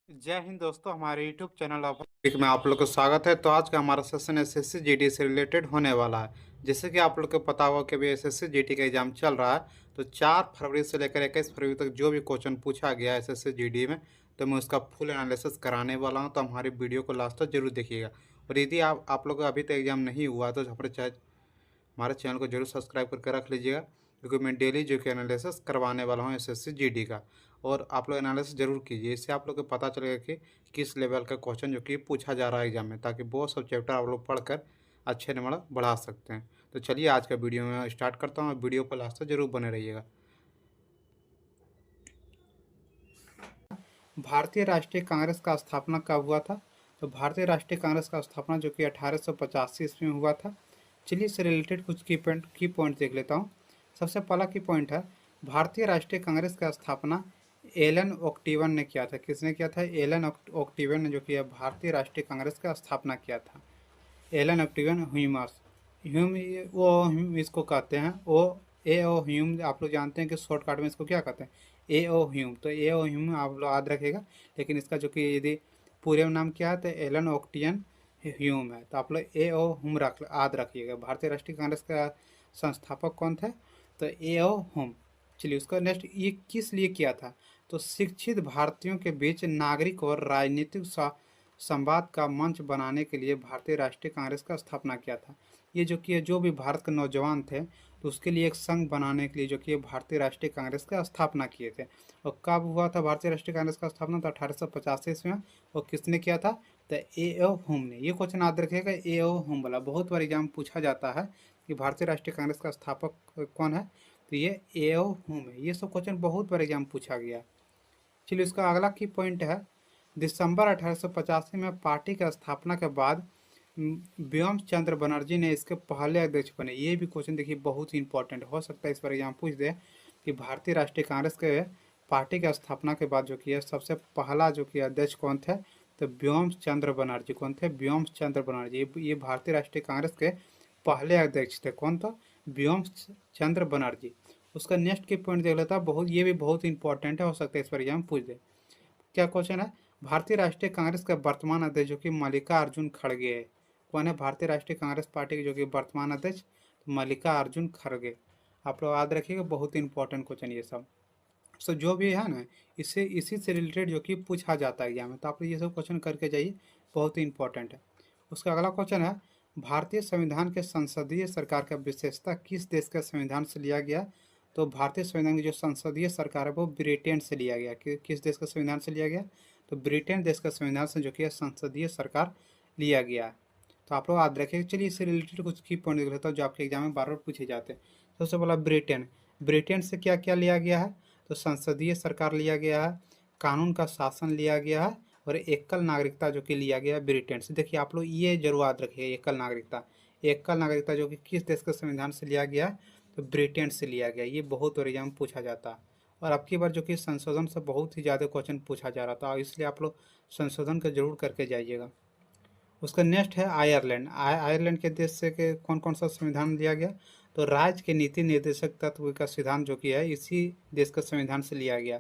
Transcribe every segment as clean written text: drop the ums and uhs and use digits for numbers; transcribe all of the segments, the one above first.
जय हिंद दोस्तों, हमारे यूट्यूब चैनल में आप लोग का स्वागत है। तो आज का हमारा सेशन एसएससी जीडी से रिलेटेड होने वाला है। जैसे कि आप लोग को पता होगा कि अभी एसएससी जीडी का एग्जाम चल रहा है। तो 4 फरवरी से लेकर 21 फरवरी तक जो भी क्वेश्चन पूछा गया है एसएससी जीडी में, तो मैं उसका फुल एनालिसिस कराने वाला हूँ। तो हमारी वीडियो को लास्ट तक जरूर देखिएगा। और यदि आप लोग का अभी तक एग्जाम नहीं हुआ तो हमारे चैनल को जरूर सब्सक्राइब करके रख लीजिएगा, क्योंकि मैं डेली जो कि एनालिसिस करवाने वाला हूँ एसएससी जीडी का। और आप लोग एनालिसिस जरूर कीजिए, इससे आप लोग को पता चलेगा कि किस लेवल का क्वेश्चन जो कि पूछा जा रहा है एग्जाम में, ताकि बहुत सब चैप्टर आप लोग पढ़कर अच्छे नंबर बढ़ा सकते हैं। तो चलिए आज का वीडियो में स्टार्ट करता हूँ। वीडियो पर लास्ट तक जरूर बने रहिएगा। भारतीय राष्ट्रीय कांग्रेस का स्थापना कब हुआ था? तो भारतीय राष्ट्रीय कांग्रेस का स्थापना जो कि 1885 ईस्वी में हुआ था। चलिए इससे रिलेटेड कुछ की पॉइंट देख लेता हूँ। सबसे पहला की पॉइंट है, भारतीय राष्ट्रीय कांग्रेस का स्थापना एलन ओक्टिवन ने किया था। किसने किया था? एलन ओक्टिवन ने जो कि भारतीय राष्ट्रीय कांग्रेस का स्थापना किया था। एलन ओक्टिवन ह्यूमस ह्यूम, वो ह्यूम इसको कहते हैं। ओ ए ओ ह्यूम आप लोग जानते हैं कि शॉर्टकट में इसको क्या कहते हैं? ए ओ ह्यूम। तो ए ओ ह्यूम आप लोग याद रखिएगा। लेकिन इसका जो कि यदि पूरे नाम क्या है तो एलन ओक्टियन ह्यूम है। तो आप लोग ए ओ ह्यूम याद रखिएगा। भारतीय राष्ट्रीय कांग्रेस का संस्थापक कौन था? तो ए ओ ह्यूम। चलिए उसका नेक्स्ट, ये किस लिए किया था? तो शिक्षित भारतीयों के बीच नागरिक और राजनीतिक संवाद का मंच बनाने के लिए भारतीय राष्ट्रीय कांग्रेस का स्थापना किया था। ये जो कि जो भी भारत के नौजवान थे, तो उसके लिए एक संघ बनाने के लिए जो कि भारतीय राष्ट्रीय कांग्रेस का स्थापना किए थे। और कब हुआ था भारतीय राष्ट्रीय कांग्रेस का स्थापना? तो 1885 ईस्वी में। और किसने किया था? तो ए ओ ह्यूम ने। ये क्वेश्चन याद रखिएगा, ए ओ ह्यूम वाला बहुत बार एग्जाम पूछा जाता है कि भारतीय राष्ट्रीय कांग्रेस का स्थापक कौन है। तो ये ए ओ ह्यूम है। ये सब क्वेश्चन बहुत बार एग्जाम पूछा गया। चलिए उसका अगला की पॉइंट है, दिसंबर 1885 में पार्टी की स्थापना के बाद व्योम चंद्र बनर्जी ने इसके पहले अध्यक्ष बने। ये भी क्वेश्चन देखिए बहुत ही इंपॉर्टेंट हो सकता है, इस पर एग्जाम पूछ दे कि भारतीय राष्ट्रीय कांग्रेस के पार्टी की स्थापना के बाद जो कि सबसे पहला जो कि अध्यक्ष कौन थे? तो व्योम चंद्र बनर्जी। कौन थे? व्योम चंद्र बनर्जी। ये भारतीय राष्ट्रीय कांग्रेस के पहले अध्यक्ष थे। कौन था? व्योम चंद्र बनर्जी। उसका नेक्स्ट की पॉइंट देख लेता, बहुत ये भी बहुत इंपॉर्टेंट है, हो सकता है इस पर एग्जाम पूछ दे। क्या क्वेश्चन है? भारतीय राष्ट्रीय कांग्रेस का वर्तमान अध्यक्ष जो कि मल्लिकार्जुन खड़गे है। कौन है भारतीय राष्ट्रीय कांग्रेस पार्टी के जो कि वर्तमान अध्यक्ष? मल्लिकार्जुन खड़गे। आप लोग याद रखिएगा, बहुत ही इंपॉर्टेंट क्वेश्चन ये सब। सो जो भी है ना, इससे इसी से रिलेटेड जो कि पूछा जाता है एग्जाम में, तो आप लोग ये सब क्वेश्चन करके जाइए, बहुत ही इंपॉर्टेंट है। उसका अगला क्वेश्चन है, भारतीय संविधान के संसदीय सरकार का विशेषता किस देश के संविधान से लिया गया? तो भारतीय संविधान की जो संसदीय सरकार है वो ब्रिटेन से लिया गया। किस देश का संविधान से लिया गया? तो ब्रिटेन देश का संविधान से जो कि संसदीय सरकार लिया गया। तो आप लोग याद रखिए। चलिए इससे रिलेटेड कुछ की पॉइंट देख लेता हूँ जो आपके एग्जाम में बार बार पूछे जाते हैं। सबसे पहला ब्रिटेन। ब्रिटेन से क्या क्या लिया गया है? तो संसदीय सरकार लिया गया है, कानून का शासन लिया गया है, और एकल नागरिकता जो कि लिया गया है ब्रिटेन से। देखिए आप लोग ये जरूर याद रखिए, एकल नागरिकता। एकल नागरिकता जो कि किस देश के संविधान से लिया गया है? तो ब्रिटेन से लिया गया। ये बहुत बार एग्जाम पूछा जाता है। और अब की बार जो कि संशोधन से बहुत ही ज़्यादा क्वेश्चन पूछा जा रहा था, इसलिए आप लोग संशोधन का जरूर करके जाइएगा। उसका नेक्स्ट है आयरलैंड। आयरलैंड के देश से के कौन कौन सा संविधान दिया गया? तो राज्य के नीति निर्देशक तत्व का सिद्धांत जो कि है इसी देश का संविधान से लिया गया।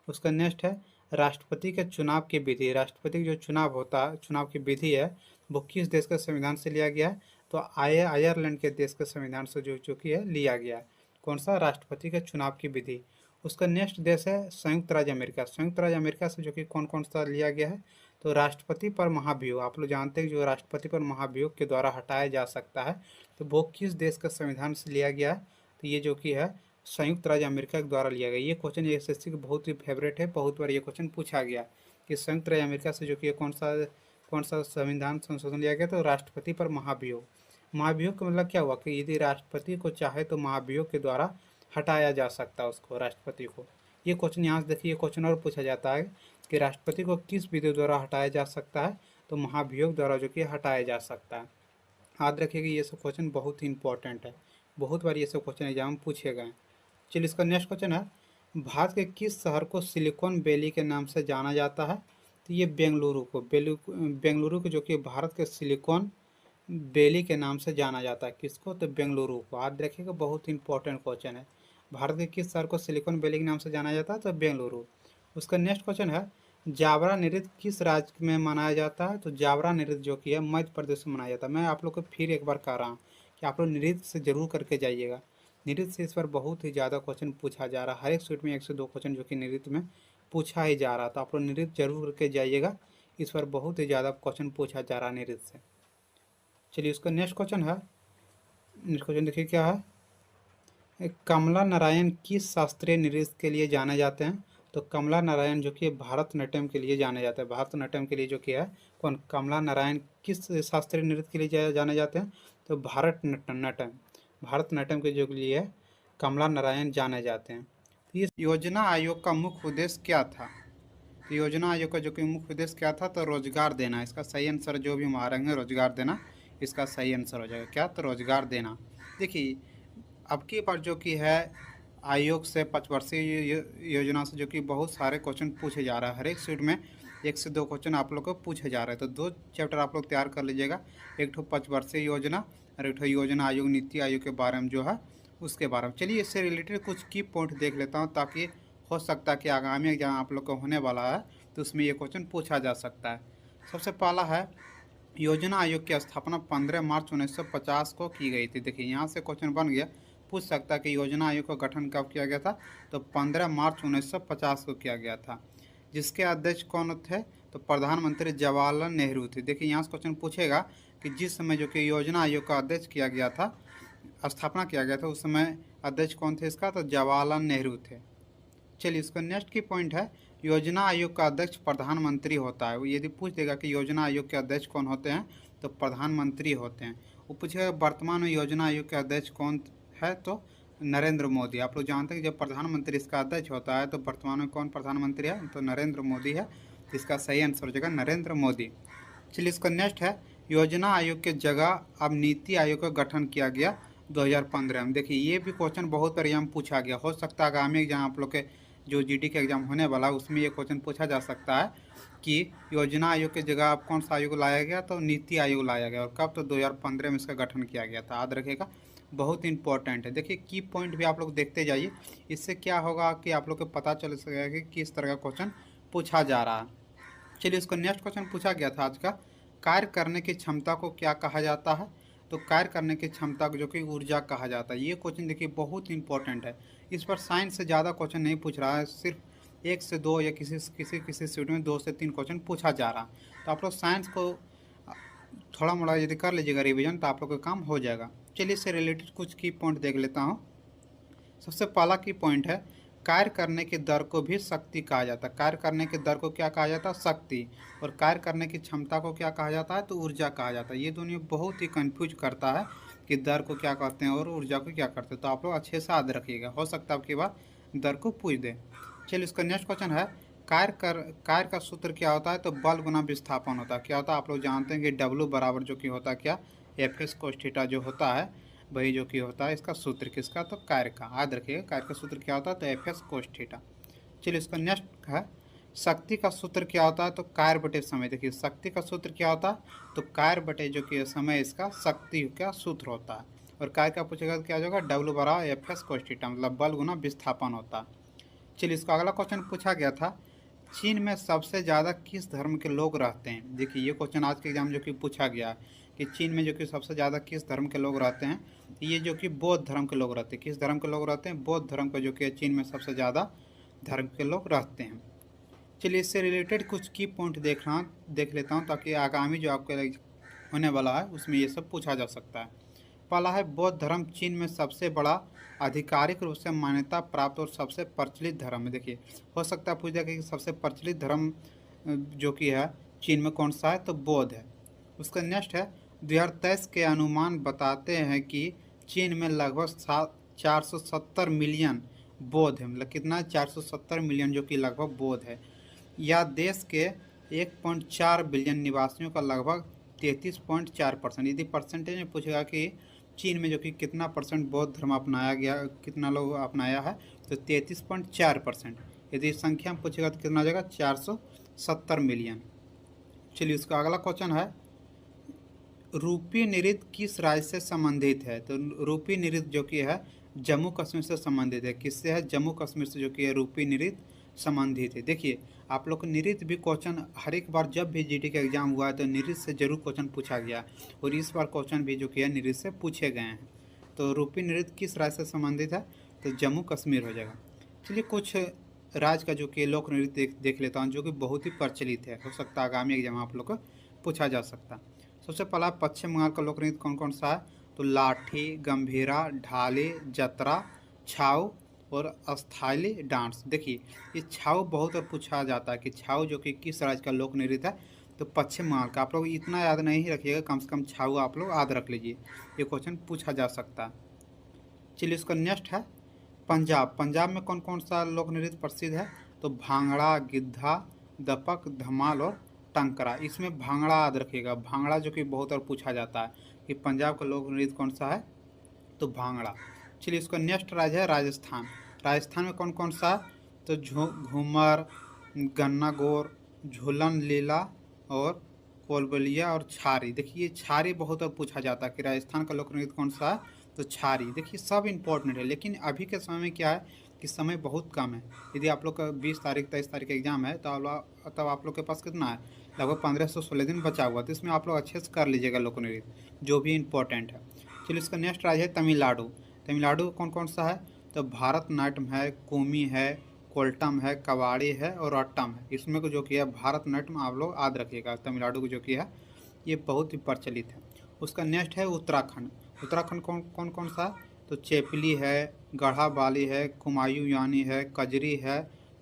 उसका नेक्स्ट है राष्ट्रपति के चुनाव की विधि। राष्ट्रपति का जो चुनाव होता है, चुनाव की विधि है, वो किस देश के संविधान से लिया गया है? तो आयरलैंड के देश के संविधान से जो कि है लिया गया है। कौन सा? राष्ट्रपति के चुनाव की विधि। उसका नेक्स्ट देश है संयुक्त राज्य अमेरिका। संयुक्त राज्य अमेरिका से जो कि कौन कौन सा लिया गया है? तो राष्ट्रपति पर महाभियोग। आप लोग जानते हैं कि जो राष्ट्रपति पर महाभियोग के द्वारा हटाया जा सकता है, तो वो किस देश का संविधान से लिया गया है? तो ये जो कि है संयुक्त राज्य अमेरिका के द्वारा लिया गया। ये क्वेश्चन एसएससी का बहुत ही फेवरेट है, बहुत बार ये क्वेश्चन पूछा गया कि संयुक्त राज्य अमेरिका से जो कि कौन सा संविधान संशोधन लिया गया? तो राष्ट्रपति पर महाभियोग। महाभियोग का मतलब क्या हुआ कि यदि राष्ट्रपति को चाहे तो महाभियोग के द्वारा हटाया जा सकता है उसको, राष्ट्रपति को। ये क्वेश्चन यहाँ से देखिए, क्वेश्चन और पूछा जाता है कि राष्ट्रपति को किस विधि द्वारा हटाया जा सकता है? तो महाभियोग द्वारा जो कि हटाया जा सकता है। याद रखिएगा, ये सब क्वेश्चन बहुत ही इंपॉर्टेंट है, बहुत बार ये सब क्वेश्चन एग्जाम में पूछे गए हैं। चलिए इसका नेक्स्ट क्वेश्चन है, भारत के किस शहर को सिलिकॉन वैली के नाम से जाना जाता है? तो ये बेंगलुरु को जो कि भारत के सिलिकॉन वैली के नाम से जाना जाता है। किसको? तो बेंगलुरु को। याद रखिएगा, बहुत ही इंपॉर्टेंट क्वेश्चन है। भारत के किस शहर को सिलिकॉन वैली के नाम से जाना जाता है? तो बेंगलुरु। उसका नेक्स्ट क्वेश्चन है, जावरा नृत्य किस राज्य में मनाया जाता है? तो जावरा नृत्य जो कि है मध्य प्रदेश में मनाया जाता है। मैं आप लोग को फिर एक बार कह रहा हूँ कि आप लोग नृत्य से जरूर करके जाइएगा। नृत्य से इस बार बहुत ही ज़्यादा क्वेश्चन पूछा जा रहा है। हर एक स्टेट में 1 से 2 क्वेश्चन जो कि नृत्य में पूछा ही जा रहा था। आप लोग नृत्य जरूर करके जाइएगा। इस बार बहुत ही ज़्यादा क्वेश्चन पूछा जा रहा है नृत्य से। चलिए उसका नेक्स्ट क्वेश्चन है। नेक्स्ट क्वेश्चन देखिए क्या है। कमला नारायण किस शास्त्रीय नृत्य के लिए जाने जाते हैं? तो कमला नारायण जो कि भरतनाट्यम के लिए जाने जाते हैं। भरतनाट्यम के लिए जो कि है कौन कमला नारायण किस शास्त्रीय नृत्य के लिए जाने जाते हैं? तो भरतनाट्यम भरतनाट्यम के जो लिए है कमला नारायण जाने जाते हैं। इस योजना आयोग का मुख्य उद्देश्य क्या था? तो योजना आयोग का जो कि मुख्य उद्देश्य क्या था? तो रोजगार देना। इसका सही आंसर जो भी मारेंगे रोजगार देना, इसका सही आंसर हो जाएगा क्या? तो रोजगार देना। देखिए अब की बार जो कि है आयोग से 5 वर्षीय योजना से जो कि बहुत सारे क्वेश्चन पूछे जा रहा है। हर एक सीट में 1 से 2 क्वेश्चन आप लोग को पूछे जा रहे हैं। तो 2 चैप्टर आप लोग तैयार कर लीजिएगा। एक ठो 5 वर्षीय योजना और एक ठो योजना आयोग नीति आयोग के बारे में जो है उसके बारे में। चलिए इससे रिलेटेड कुछ की पॉइंट देख लेता हूँ, ताकि हो सकता है कि आगामी एग्जाम आप लोग को होने वाला है तो उसमें ये क्वेश्चन पूछा जा सकता है। सबसे पहला है योजना आयोग की स्थापना 15 मार्च 1950 को की गई थी। देखिए यहाँ से क्वेश्चन बन गया, पूछ सकता है कि योजना आयोग का गठन कब किया गया था? तो 15 मार्च 1950 को किया गया था। जिसके अध्यक्ष कौन थे? तो प्रधानमंत्री जवाहरलाल नेहरू थे। देखिए यहाँ से क्वेश्चन पूछेगा कि जिस समय जो कि योजना आयोग का अध्यक्ष किया गया था, स्थापना किया गया था, उस समय अध्यक्ष कौन थे इसका? तो जवाहरलाल नेहरू थे। चलिए इसका नेक्स्ट की पॉइंट है योजना आयोग का अध्यक्ष प्रधानमंत्री होता है। वो यदि पूछ देगा कि योजना आयोग के अध्यक्ष कौन होते हैं, तो प्रधानमंत्री होते हैं। वो पूछेगा वर्तमान में योजना आयोग के अध्यक्ष कौन है? तो नरेंद्र मोदी। आप लोग जानते हैं कि जब प्रधानमंत्री इसका अध्यक्ष होता है तो वर्तमान में कौन प्रधानमंत्री है? तो नरेंद्र मोदी है। इसका सही आंसर हो जाएगा नरेंद्र मोदी। चलिए इसका नेक्स्ट है योजना आयोग के जगह अब नीति आयोग का गठन किया गया 2015 में। देखिए ये भी क्वेश्चन बहुत बार यहाँ पूछा गया। हो सकता है आगामी एग्जाम आप लोग के जो जीडी के एग्जाम होने वाला है उसमें ये क्वेश्चन पूछा जा सकता है कि योजना आयोग की जगह अब कौन सा आयोग लाया गया? तो नीति आयोग लाया गया। और कब? तो 2015 में इसका गठन किया गया था। याद रखिएगा, बहुत इंपॉर्टेंट है। देखिए की पॉइंट भी आप लोग देखते जाइए। इससे क्या होगा कि आप लोग को पता चल सकेगा कि किस तरह का क्वेश्चन पूछा जा रहा है। चलिए इसको नेक्स्ट क्वेश्चन पूछा गया था आज का, कार्य करने की क्षमता को क्या कहा जाता है? तो कार्य करने की क्षमता को जो कि ऊर्जा कहा जाता है। ये क्वेश्चन देखिए बहुत इंपॉर्टेंट है। इस पर साइंस से ज़्यादा क्वेश्चन नहीं पूछ रहा है, सिर्फ 1 से 2 या किसी किसी किसी सीट में 2 से 3 क्वेश्चन पूछा जा रहा है। तो आप लोग साइंस को थोड़ा मोड़ा यदि कर लीजिएगा रिविजन तो आप लोग का काम हो जाएगा। चलिए इससे रिलेटेड कुछ की पॉइंट देख लेता हूँ। सबसे पहला की पॉइंट है कार्य करने की दर को भी शक्ति कहा जाता है। कार्य करने की दर को क्या कहा जाता है? शक्ति। और कार्य करने की क्षमता को क्या कहा जाता है? तो ऊर्जा कहा जाता है। ये दोनों बहुत ही कंफ्यूज करता है कि दर को क्या कहते हैं और ऊर्जा को क्या करते हैं। तो आप लोग अच्छे से याद रखिएगा, हो सकता है आपकी बार दर को पूछ दे। चलिए इसका नेक्स्ट क्वेश्चन है कार्य का सूत्र क्या होता है? तो बल गुना विस्थापन होता है। क्या होता है? आप लोग जानते हैं कि डब्ल्यू बराबर जो कि होता है क्या? एफ एस कोस थीटा जो होता है वही जो कि होता है इसका सूत्र किसका? तो कार्य का। याद रखिएगा कार्य का सूत्र क्या होता है? तो एफ एस कोस थीटा। चलिए इसका नेक्स्ट है शक्ति का सूत्र क्या होता है? तो कार्य बटे समय। देखिए शक्ति का सूत्र क्या होता है? तो कार्य बटे जो कि समय इसका शक्ति का सूत्र होता है। और कार्य का पूछेगा तो क्या होगा? डब्ल्यू बराबर एफ एस कोस थीटा, मतलब बल गुना विस्थापन होता है। चलिए इसका अगला क्वेश्चन पूछा गया था चीन में सबसे ज़्यादा किस धर्म के लोग रहते हैं? देखिए ये क्वेश्चन आज के एग्जाम जो कि पूछा गया है कि चीन में जो कि सबसे ज़्यादा किस धर्म के लोग रहते हैं? ये जो कि बौद्ध धर्म के लोग रहते हैं। किस धर्म के लोग रहते हैं? बौद्ध धर्म का जो कि चीन में सबसे ज़्यादा धर्म के लोग रहते हैं। चलिए इससे रिलेटेड कुछ की पॉइंट देख लेता हूँ, ताकि आगामी जो आपके होने वाला है उसमें ये सब पूछा जा सकता है। पहला है बौद्ध धर्म चीन में सबसे बड़ा आधिकारिक रूप से मान्यता प्राप्त और सबसे प्रचलित धर्म है। देखिए हो सकता है पूछ जाए कि सबसे प्रचलित धर्म जो कि है चीन में कौन सा है? तो बौद्ध है। उसका नेक्स्ट है 2023 के अनुमान बताते हैं कि चीन में लगभग 470 मिलियन बौद्ध है। मतलब कितना? 470 मिलियन जो कि लगभग बौद्ध है। या देश के 1.4 बिलियन निवासियों का लगभग 33.4%। यदि परसेंटेज में पूछेगा कि चीन में जो कि कितना परसेंट बौद्ध धर्म अपनाया गया, कितना लोग अपनाया है, तो 33.4%। यदि संख्या में पूछेगा तो कितना आ जाएगा? 470 मिलियन। चलिए इसका अगला क्वेश्चन है रूपी नृत्य किस राज्य से संबंधित है? तो रूपी नृत्य जो कि है जम्मू कश्मीर से संबंधित है। किससे है? जम्मू कश्मीर से जो कि है रूपी नृत्य संबंधित है। देखिए आप लोग को नृत्य भी क्वेश्चन हर एक बार जब भी जीडी का एग्जाम हुआ है तो नृत्य से जरूर क्वेश्चन पूछा गया, और इस बार क्वेश्चन भी जो किया नृत्य से पूछे गए हैं। तो रूपी नृत्य किस राज्य से संबंधित है? तो जम्मू कश्मीर हो जाएगा। चलिए कुछ राज्य का जो कि लोक नृत्य देख लेता हूँ जो कि बहुत ही प्रचलित है, हो सकता है आगामी एग्जाम आप लोग को पूछा जा सकता। सबसे पहला पश्चिम बंगाल का लोक नृत्य कौन कौन सा है? तो लाठी, गंभीरा, ढाले, जतरा, छाऊ और अस्थाई डांस। देखिए ये छाऊ बहुत और पूछा जाता है कि छाऊ जो कि किस राज्य का लोक नृत्य है? तो पश्चिम बंगाल का। आप लोग इतना याद नहीं रखिएगा, कम से कम छाऊ आप लोग याद रख लीजिए, ये क्वेश्चन पूछा जा सकता है। चलिए इसका नेक्स्ट है पंजाब। पंजाब में कौन कौन सा लोक नृत्य प्रसिद्ध है? तो भांगड़ा, गिद्धा, दपक, धमाल और टंकरा। इसमें भांगड़ा याद रखिएगा, भांगड़ा जो कि बहुत और पूछा जाता है कि पंजाब का लोक नृत्य कौन सा है? तो भांगड़ा। चलिए इसका नेक्स्ट राज्य है राजस्थान। राजस्थान में कौन कौन सा? तो घूमर, गन्ना गौर, झूलन लीला और कोलबलिया और छारी। देखिए छारी बहुत और पूछा जाता है कि राजस्थान का लोक नृत्य कौन सा है? तो छारी। देखिए सब इंपॉर्टेंट है, लेकिन अभी के समय में क्या है कि समय बहुत कम है। यदि आप लोग का 20 तारीख 23 तारीख एग्जाम है तो आप लोग के पास कितना है? लगभग 15 से 16 दिन बचा हुआ, तो इसमें आप लोग अच्छे से कर लीजिएगा लोक नृत्य जो भी इंपॉर्टेंट है। चलिए इसका नेक्स्ट राज्य है तमिलनाडु। तमिलनाडु कौन कौन सा है? तो भारतनाट्यम है, कुमी है, कोल्टम है, कवाड़ी है और अट्टम है। इसमें को जो किया भारतनाट्यम आप लोग याद रखिएगा, तमिलनाडु को जो किया है ये बहुत ही प्रचलित है। उसका नेक्स्ट है उत्तराखंड। उत्तराखंड कौन कौन सा? तो चेपली है, गढ़ा बाली है, कुमायूं यानी है, कजरी है,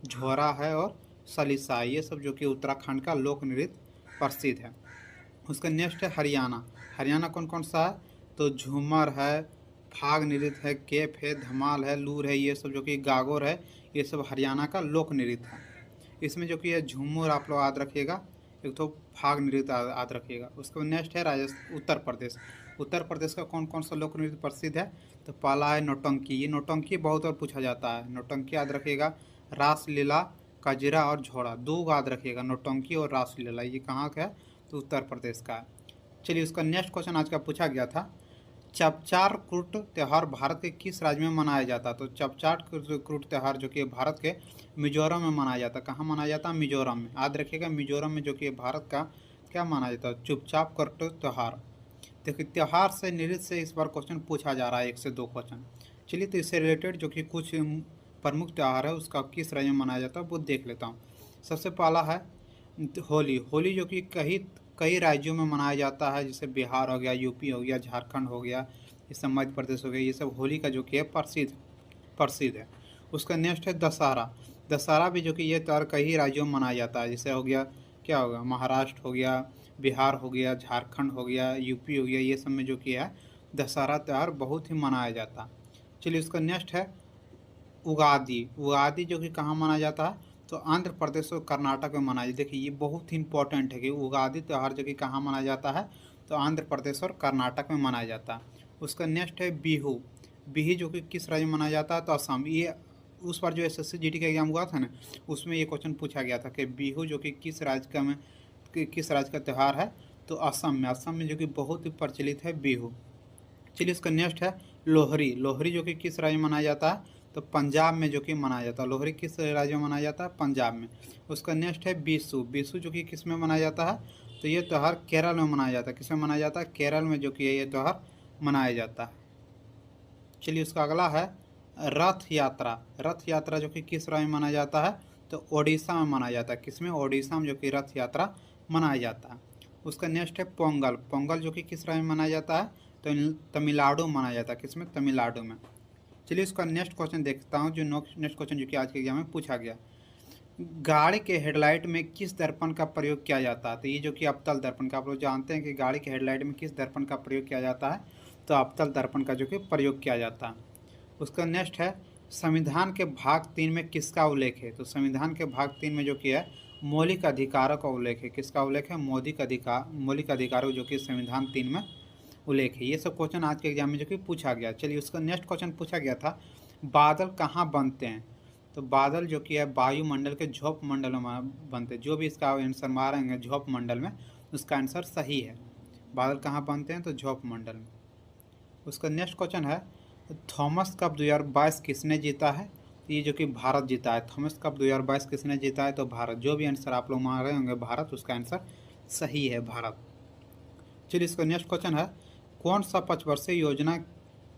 झोरा है और सलीसा। ये सब जो कि उत्तराखंड का लोक नृत्य प्रसिद्ध है। उसका नेक्स्ट है हरियाणा। हरियाणा कौन कौन सा है? तो झूमर है, फाग नृत्य है, केप है, धमाल है, लूर है, ये सब जो कि गागोर है, ये सब हरियाणा का लोक नृत्य है। इसमें जो कि है झूमर आप लोग याद रखिएगा, एक तो फाग नृत्य याद रखिएगा। उसके बाद नेक्स्ट है उत्तर प्रदेश। उत्तर प्रदेश का कौन कौन सा लोक नृत्य प्रसिद्ध है? तो पहला है नौटंकी। ये नौटंकी बहुत और पूछा जाता है, नौटंकी याद रखिएगा। रासलीला, कजरा और झोड़ा, दो याद रखिएगा, नौटंकी और रासलीला। ये कहाँ का है? तो उत्तर प्रदेश का है। चलिए उसका नेक्स्ट क्वेश्चन आज का पूछा गया था, चपचार कुट त्यौहार भारत के किस राज्य में मनाया जाता? तो चपचार कुट त्यौहार जो कि भारत के मिजोरम में मनाया जाता। कहाँ मनाया जाता? मिजोरम में। याद रखिएगा मिजोरम में जो कि भारत का क्या माना जाता है? चुपचाप कुट त्यौहार। देखिए त्यौहार से नृत्य से इस बार क्वेश्चन पूछा जा रहा है, 1 से 2 क्वेश्चन। चलिए तो इससे रिलेटेड जो कि कुछ प्रमुख त्यौहार है उसका किस राज्य में मनाया जाता है वो देख लेता हूँ। सबसे पहला है होली। होली जो कि कई राज्यों में मनाया जाता है, जैसे बिहार हो गया, यूपी हो गया, झारखंड हो गया, ये सब मध्य प्रदेश हो गया, ये सब होली का जो कि है प्रसिद्ध है। उसका नेक्स्ट है दशहरा। दशहरा भी जो कि ये त्यौहार कई राज्यों में मनाया जाता है, जैसे हो गया क्या होगा, महाराष्ट्र हो गया, बिहार हो गया, झारखंड हो गया, यूपी हो गया, ये सब में जो कि है दशहरा त्यौहार बहुत ही मनाया जाता है। चलिए उसका नेक्स्ट है उगादि। उगादि जो कि कहाँ मनाया जाता है? तो आंध्र प्रदेश और कर्नाटक में मनाया जाता है। देखिए ये बहुत ही इंपॉर्टेंट है कि उगादि त्यौहार जो कि कहाँ मनाया जाता है? तो आंध्र प्रदेश और कर्नाटक में मनाया जाता है। उसका नेक्स्ट है बिहू। बिहू जो कि किस राज्य में मनाया जाता है? तो असम। ये उस बार जो एसएससी जीडी का एग्जाम हुआ था ना, उसमें ये क्वेश्चन पूछा गया था कि बिहू जो कि किस राज्य का त्यौहार है? तो असम में। असम में जो कि बहुत ही प्रचलित है बिहू। चलिए इसका नेक्स्ट है लोहरी। लोहरी जो कि किस राज्य में मनाया जाता है? तो पंजाब में जो कि मनाया जाता है। लोहरी किस राज्य में मनाया जाता है? पंजाब में। उसका नेक्स्ट है बीसू। बीसू जो कि किस में मनाया जाता है? तो ये त्यौहार केरल में मनाया जाता है। किस में मनाया जाता है? केरल में जो कि ये त्यौहार मनाया जाता है। चलिए उसका अगला है रथ यात्रा। रथ यात्रा जो कि किस राज्य में मनाया जाता है? तो ओडिशा में मनाया जाता है। किसमें? ओडिशा में जो कि रथ यात्रा मनाया जाता है। उसका नेक्स्ट है पोंगल। पोंगल जो कि किस राज्य में मनाया जाता है? तो तमिलनाडु में मनाया जाता है। किसमें? तमिलनाडु में। चलिए इसका नेक्स्ट क्वेश्चन देखता हूँ, जो नेक्स्ट क्वेश्चन जो कि आज के एग्जाम में पूछा गया, गाड़ी के हेडलाइट में किस दर्पण का प्रयोग किया जाता है? तो ये जो कि अवतल दर्पण का, आप लोग जानते हैं कि गाड़ी के हेडलाइट में किस दर्पण का प्रयोग किया जाता है? तो अवतल दर्पण का जो कि प्रयोग किया जाता है। उसका नेक्स्ट है संविधान के भाग 3 में किसका उल्लेख है? तो संविधान के भाग 3 में जो कि है मौलिक अधिकारों का उल्लेख है। किसका उल्लेख है? मौलिक अधिकारों जो कि संविधान 3 में उल्लेख है। ये सब क्वेश्चन आज के एग्जाम में जो कि पूछा गया। चलिए उसका नेक्स्ट क्वेश्चन पूछा गया था, बादल कहाँ बनते हैं? तो बादल जो कि है वायुमंडल के झोप मंडल में बनते हैं। जो भी इसका आंसर मारेंगे झोप मंडल में, उसका आंसर सही है। बादल कहाँ बनते हैं? तो झोप मंडल में। उसका नेक्स्ट क्वेश्चन है थॉमस कप 2022 किसने जीता है? तो ये जो कि भारत जीता है, थॉमस कप 2022 किसने जीता है? तो भारत। जो भी आंसर आप लोग मान रहे होंगे भारत, उसका आंसर सही है भारत। चलिए इसका नेक्स्ट क्वेश्चन है, कौन सा पंचवर्षीय योजना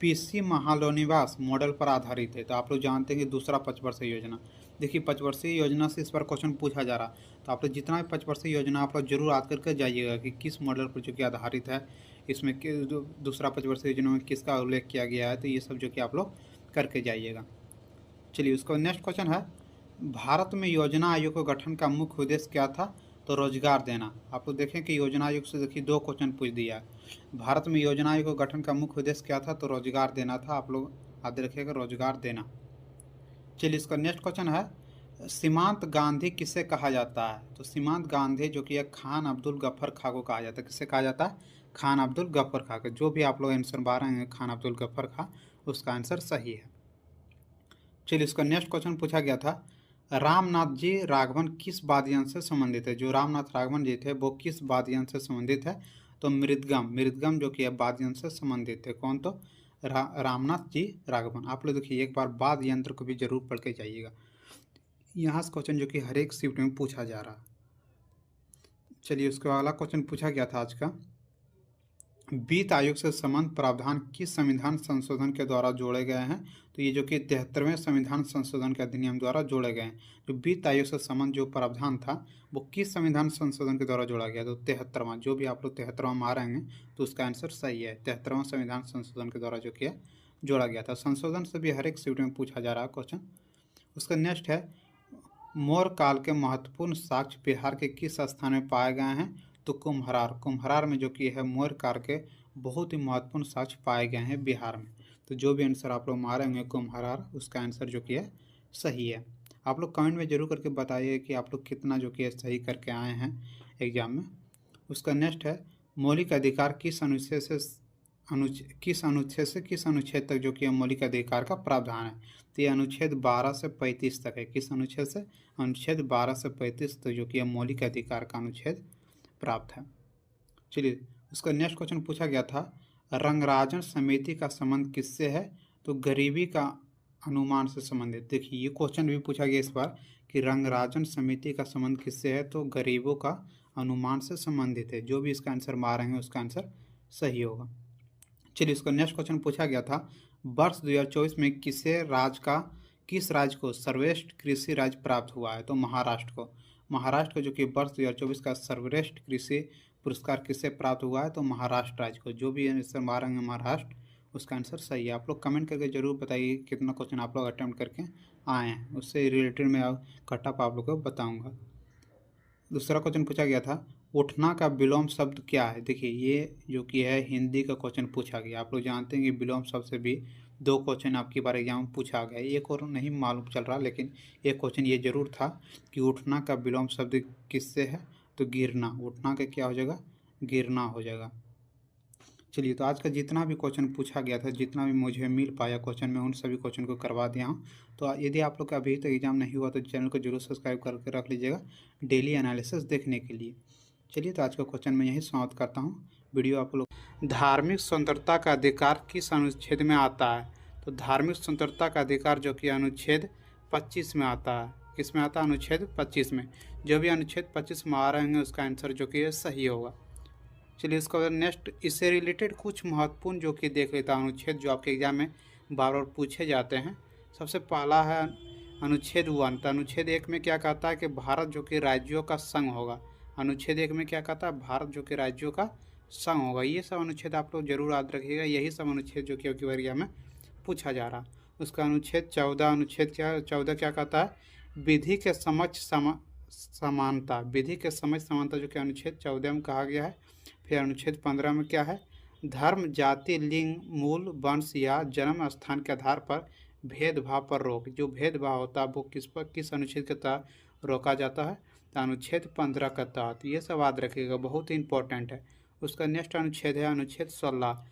पीसी महालोनिवास मॉडल पर आधारित है? तो आप लोग जानते हैं कि दूसरा पंचवर्षीय योजना। देखिए पंचवर्षीय योजना से इस पर क्वेश्चन पूछा जा रहा, तो आप लोग जितना भी पंचवर्षीय योजना आप लोग जरूर याद करके जाइएगा कि किस मॉडल पर जो कि आधारित है, इसमें दूसरा पंचवर्षीय योजना में किसका उल्लेख किया गया है, तो ये सब जो कि आप लोग करके जाइएगा। चलिए उसका नेक्स्ट क्वेश्चन है, भारत में योजना आयोग के गठन का मुख्य उद्देश्य क्या था? तो रोजगार देना। आप लोग देखें कि योजना आयोग से देखिए 2 क्वेश्चन पूछ दिया है। भारत में योजना आयोग के गठन का मुख्य उद्देश्य क्या था? तो रोजगार देना था। आप लोग याद रखिएगा, रोजगार देना। चलिए इसका नेक्स्ट क्वेश्चन है, सीमांत गांधी किसे कहा जाता है? तो सीमांत गांधी जो कि खान अब्दुल गफ्फर खां को कहा जाता है। किसे कहा जाता है? खान अब्दुल गफ्फर खां को। जो भी आप लोग आंसर बा रहे हैं खान अब्दुल गफ्फर खां, उसका आंसर सही है। चलिए इसका नेक्स्ट क्वेश्चन पूछा गया था, रामनाथ जी राघवन किस वाद्य यंत्र से संबंधित है? जो रामनाथ राघवन जी थे वो किस वाद्य यंत्र से संबंधित है? तो मृदगम। मृदगम जो कि है वाद्य यंत्र से संबंधित है। कौन? तो रामनाथ जी राघवन। आप लोग देखिए एक बार वाद्य यंत्र को भी जरूर पढ़ के जाइएगा, यहाँ से क्वेश्चन जो कि हर एक शिफ्ट में पूछा जा रहा। चलिए उसके अगला क्वेश्चन पूछा गया था आज का, वित्त आयोग से संबंध प्रावधान किस संविधान संशोधन के द्वारा जोड़े गए हैं? तो ये जो कि 73वें संविधान संशोधन के अधिनियम द्वारा जोड़े गए हैं। जो वित्त आयोग से संबंध जो प्रावधान था वो किस संविधान संशोधन के द्वारा जोड़ा गया? तो 73वां। जो भी आप लोग 73वां मारेंगे तो उसका आंसर सही है। 73वां संविधान संशोधन के द्वारा जो किया जोड़ा गया था। संशोधन से भी हर एक शिफ्ट में पूछा जा रहा है क्वेश्चन। उसका नेक्स्ट है, मौर्य काल के महत्वपूर्ण साक्ष्य बिहार के किस स्थान में पाए गए हैं? तो कुम्हरार। कुम्हरार में जो कि है मौर्य काल के बहुत ही महत्वपूर्ण साक्ष्य पाए गए हैं बिहार में। तो जो भी आंसर आप लोग मारेंगे कुम्हरार, उसका आंसर जो कि है सही है। आप लोग कमेंट में जरूर करके बताइए कि आप लोग कितना जो कि है सही करके आए हैं एग्जाम में। उसका नेक्स्ट है, मौलिक अधिकार किस अनुच्छेद से किस अनुच्छेद तक जो कि मौलिक अधिकार का प्रावधान है? तो ये अनुच्छेद 12 से 35 तक है। किस अनुच्छेद से? अनुच्छेद 12 से 35 तक जो कि मौलिक अधिकार का अनुच्छेद प्राप्त है। चलिए उसका नेक्स्ट क्वेश्चन पूछा गया था, रंगराजन समिति का संबंध किससे है? तो गरीबी का अनुमान से संबंधित। देखिए ये क्वेश्चन भी पूछा गया इस बार कि रंगराजन समिति का संबंध किससे है? तो गरीबों का अनुमान से संबंधित है। जो भी इसका आंसर मारेंगे उसका आंसर सही होगा। चलिए इसका नेक्स्ट क्वेश्चन पूछा गया था, वर्ष 2024 में किस राज्य को सर्वश्रेष्ठ कृषि राज्य प्राप्त हुआ है? तो महाराष्ट्र को। महाराष्ट्र को जो कि वर्ष 2024 का सर्वश्रेष्ठ कृषि पुरस्कार किससे प्राप्त हुआ है? तो महाराष्ट्र राज्य को। जो भी आंसर मारेंगे महाराष्ट्र, उसका आंसर सही है। आप लोग कमेंट करके जरूर बताइए कितना क्वेश्चन आप लोग अटेम्प्ट करके आए हैं, उससे रिलेटेड मैं कटअप आप लोग को बताऊँगा। दूसरा क्वेश्चन पूछा गया था, उठना का विलोम शब्द क्या है? देखिए ये जो कि है हिंदी का क्वेश्चन पूछा गया। आप लोग जानते हैं कि विलोम शब्द से भी 2 क्वेश्चन आपकी बार एग्जाम में पूछा गया। एक और नहीं मालूम चल रहा, लेकिन एक क्वेश्चन ये जरूर था कि उठना का विलोम शब्द किससे है? तो गिरना। उठना का क्या हो जाएगा? गिरना हो जाएगा। चलिए तो आज का जितना भी क्वेश्चन पूछा गया था, जितना भी मुझे मिल पाया क्वेश्चन, मैं उन सभी क्वेश्चन को करवा दिया हूँ। तो यदि आप लोग का अभी तक एग्जाम नहीं हुआ तो चैनल को जरूर सब्सक्राइब करके रख लीजिएगा डेली एनालिसिस देखने के लिए। चलिए तो आज का क्वेश्चन मैं यही समाप्त करता हूँ। वीडियो आप लोग, धार्मिक स्वतंत्रता का अधिकार किस अनुच्छेद में आता है? तो धार्मिक स्वतंत्रता का अधिकार जो कि अनुच्छेद 25 में आता है। किस में आता है? अनुच्छेद 25 में। जो भी अनुच्छेद 25 में आ रहे हैं उसका आंसर जो कि सही होगा। चलिए इसका नेक्स्ट, इससे रिलेटेड कुछ महत्वपूर्ण जो कि देख लेता हूँ अनुच्छेद जो आपके एग्जाम में बार बार पूछे जाते हैं। सबसे पहला है अनुच्छेद 1। तो अनुच्छेद 1 में क्या कहता है कि भारत जो कि राज्यों का संघ होगा। अनुच्छेद 1 में क्या कहता है? भारत जो कि राज्यों का संघ होगा। ये सब अनुच्छेद आप लोग जरूर याद रखिएगा। यही सब अनुच्छेद जो कि आपकी एग्जाम में पूछा जा रहा। उसका अनुच्छेद 14, अनुच्छेद 14 क्या कहता है? विधि के समक्ष समानता। विधि के समक्ष समानता जो कि अनुच्छेद 14 में कहा गया है। फिर अनुच्छेद 15 में क्या है? धर्म, जाति, लिंग, मूल, वंश या जन्म स्थान के आधार पर भेदभाव पर रोक। जो भेदभाव होता है वो किस अनुच्छेद के तहत रोका जाता है? तो अनुच्छेद 15 के तहत। ये सब याद रखिएगा, बहुत ही इंपॉर्टेंट है। उसका नेक्स्ट अनुच्छेद है अनुच्छेद 16।